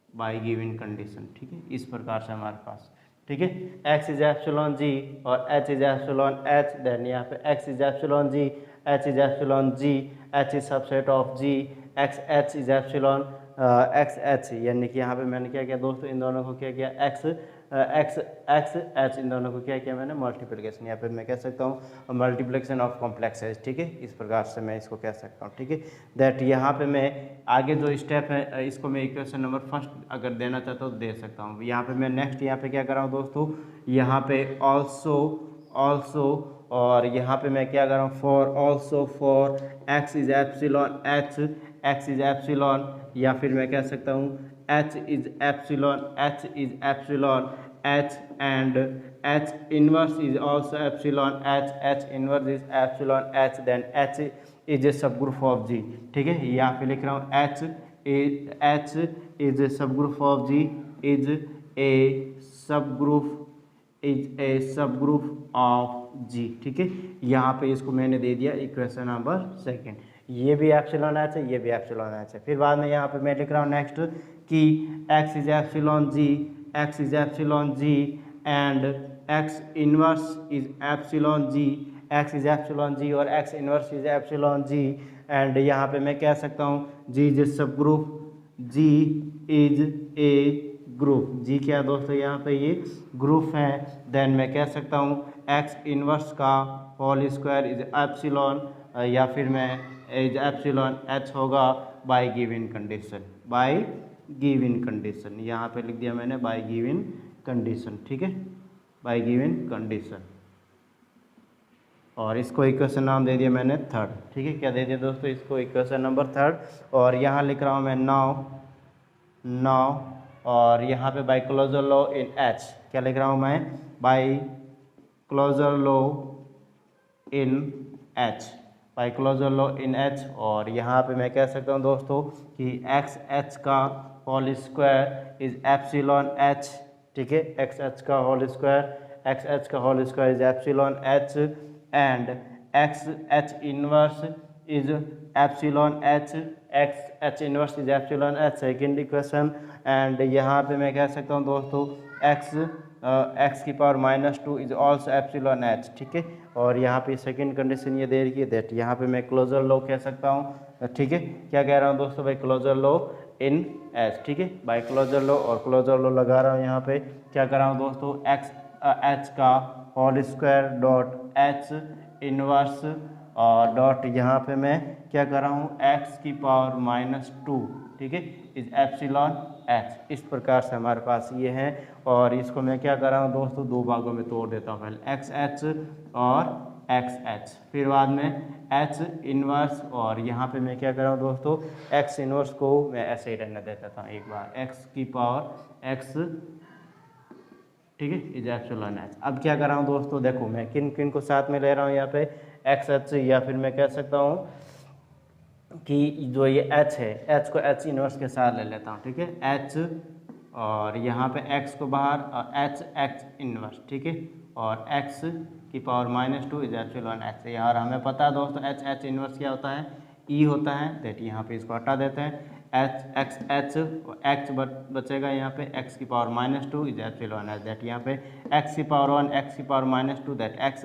by given condition, ठीक है। इस प्रकार से हमारे पास, ठीक है, x इज एप्सिलॉन जी और h is epsilon h, then यहाँ पे x is epsilon G, h is epsilon G, h is subset of g, x h is epsilon x h, यानी कि यहाँ पे मैंने क्या किया दोस्तों, इन दोनों को क्या किया, x h, इन दोनों को क्या किया मैंने, मल्टीप्लिकेशन। यहाँ पे मैं कह सकता हूँ मल्टीप्लिकेशन ऑफ कॉम्प्लेक्सेस, ठीक है, इस प्रकार से मैं इसको कह सकता हूँ, ठीक है। दैट यहाँ पे मैं आगे जो स्टेप है इसको मैं इक्वेशन नंबर फर्स्ट अगर देना चाहता हूँ तो दे सकता हूँ। यहाँ पे मैं नेक्स्ट यहाँ पे क्या कर रहा हूँ दोस्तों, यहाँ पे ऑल्सो और यहाँ पे मैं क्या कर रहा हूँ, for also for x is epsilon h, x is epsilon, या फिर मैं कह सकता हूँ h is epsilon h and h inverse is also epsilon h inverse is epsilon h, then h is a सब ग्रुप ऑफ g, ठीक है। यहाँ पे लिख रहा हूँ h इज ए सब group of g, is a सब ग्रुप ऑफ g, ठीक है। यहाँ पे इसको मैंने दे दिया इक्वेशन नंबर सेकेंड। ये भी एप्सिलॉन एच है, ये भी एप्सिलॉन एच है। फिर बाद में यहाँ पे मैं लिख रहा हूँ नेक्स्ट कि x is epsilon G and x inverse is epsilon G, x is epsilon G और x inverse is epsilon G, and यहाँ पे मैं कह सकता हूँ g इज सब group, g is a group, G क्या दोस्तों यहाँ पे ये ग्रुप है। देन मैं कह सकता हूँ x इनवर्स का होल स्क्वायर इज एप्सिलॉन, या फिर मैं इज एप्सिलॉन h होगा by given condition, by given condition, यहाँ पे लिख दिया मैंने बाय गिवन कंडीशन, ठीक है, बाय गिवन कंडीशन। और इसको इक्वेशन नाम दे दिया मैंने थर्ड, ठीक है। क्या दे दिया दोस्तों, इसको इक्वेशन नंबर थर्ड। और यहाँ लिख रहा हूँ मैं नाउ और यहाँ पे by closure law in h, क्या लिख रहा हूँ मैं, by closure law in h, by closure law in h। और यहाँ पे मैं कह सकता हूँ दोस्तों कि x h का whole square is epsilon h, ठीक है, x h का whole square is epsilon h and x h inverse is epsilon h, x h inverse is epsilon h, second equation. And यहाँ पे मैं कह सकता हूँ दोस्तों x की power -2 is also epsilon h, ठीक है। और यहाँ पे सेकंड कंडीशन ये दे रही है दैट यहाँ पे मैं क्लोजर लॉ कह सकता हूँ, ठीक है। क्या कह रहा हूँ दोस्तों, भाई क्लोजर लॉ इन h, ठीक है, बाय क्लोजर लॉ, और क्लोजर लॉ लगा रहा हूँ यहाँ पे, क्या कर रहा हूँ दोस्तों, x h का whole square dot h inverse और डॉट यहाँ पे मैं क्या कर रहा हूँ, x की पावर -2, ठीक है, इज एप्सिलॉन h। इस प्रकार से हमारे पास ये है। और इसको मैं क्या कर रहा हूँ दोस्तों, दो भागों में तोड़ देता हूँ, पहले x h और x h, फिर बाद में h इनवर्स, और यहाँ पे मैं क्या कर रहा हूँ दोस्तों, x इनवर्स को मैं ऐसे ही रहने देता था एक बार, x की पावर x, ठीक है, इज एप्सिलॉन h। अब क्या कर रहा हूँ दोस्तों, देखो मैं किन किन को साथ में ले रहा हूँ यहाँ पे, x h, या फिर मैं कह सकता हूँ कि जो ये h है, h को h इनवर्स के साथ ले लेता हूँ, ठीक है, h और यहाँ पे x को बाहर और x इनवर्स, ठीक है, और x की पावर -2 इज एप्सिलॉन h। यार हमें पता है दोस्तों h इनवर्स क्या होता है, e होता है, दैट यहाँ पे इसको हटा देते हैं, x बचेगा यहाँ पे, x की power -2 is epsilon h, that यहाँ पे x की पावर 1 x की पावर -2 दैट x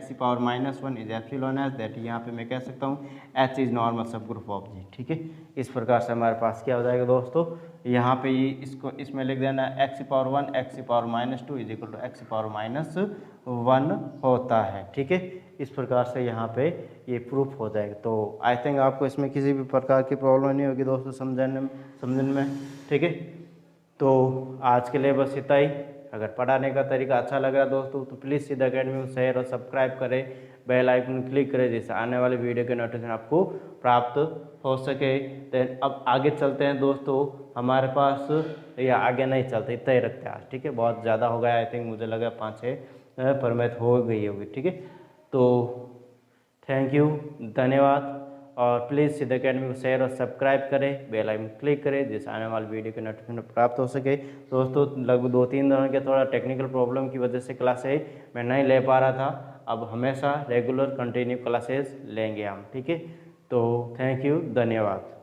की power -1 is epsilon h, that यहाँ पे मैं कह सकता हूँ h इज नॉर्मल सब ग्रुप ऑफ g, ठीक है। इस प्रकार से हमारे पास क्या हो जाएगा दोस्तों, यहाँ पे ये इसको इसमें लिख देना x की पावर 1 x की power -2 is equal to x की पावर -1 होता है, ठीक है। इस प्रकार से यहाँ पे ये प्रूफ हो जाएगा। तो आई थिंक आपको इसमें किसी भी प्रकार की प्रॉब्लम नहीं होगी दोस्तों समझने में, ठीक है। तो आज के लिए बस इतना ही। अगर पढ़ाने का तरीका अच्छा लग रहा है दोस्तों तो प्लीज़ सिद्ध अकेडमी को शेयर और सब्सक्राइब करें, बेल आइकन क्लिक करें, जिससे आने वाले वीडियो के नोटिफिकेशन आपको प्राप्त हो सके। देन अब आगे चलते हैं दोस्तों, हमारे पास या आगे नहीं चलते, इतना ही रखते हैं आज, ठीक है। बहुत ज़्यादा हो गया, आई थिंक मुझे लगा 5-6 पर मैथ हो गई होगी, ठीक है। तो थैंक यू, धन्यवाद। और प्लीज़ सिद्ध अकेडमी को शेयर और सब्सक्राइब करें, बेल आइकन क्लिक करें जिससे आने वाली वीडियो की नोटिफिकेशन प्राप्त हो सके। दोस्तों लगभग 2-3 दिनों के थोड़ा टेक्निकल प्रॉब्लम की वजह से क्लासेज मैं नहीं ले पा रहा था। अब हमेशा रेगुलर कंटिन्यू क्लासेस लेंगे हम, ठीक है। तो थैंक यू, धन्यवाद।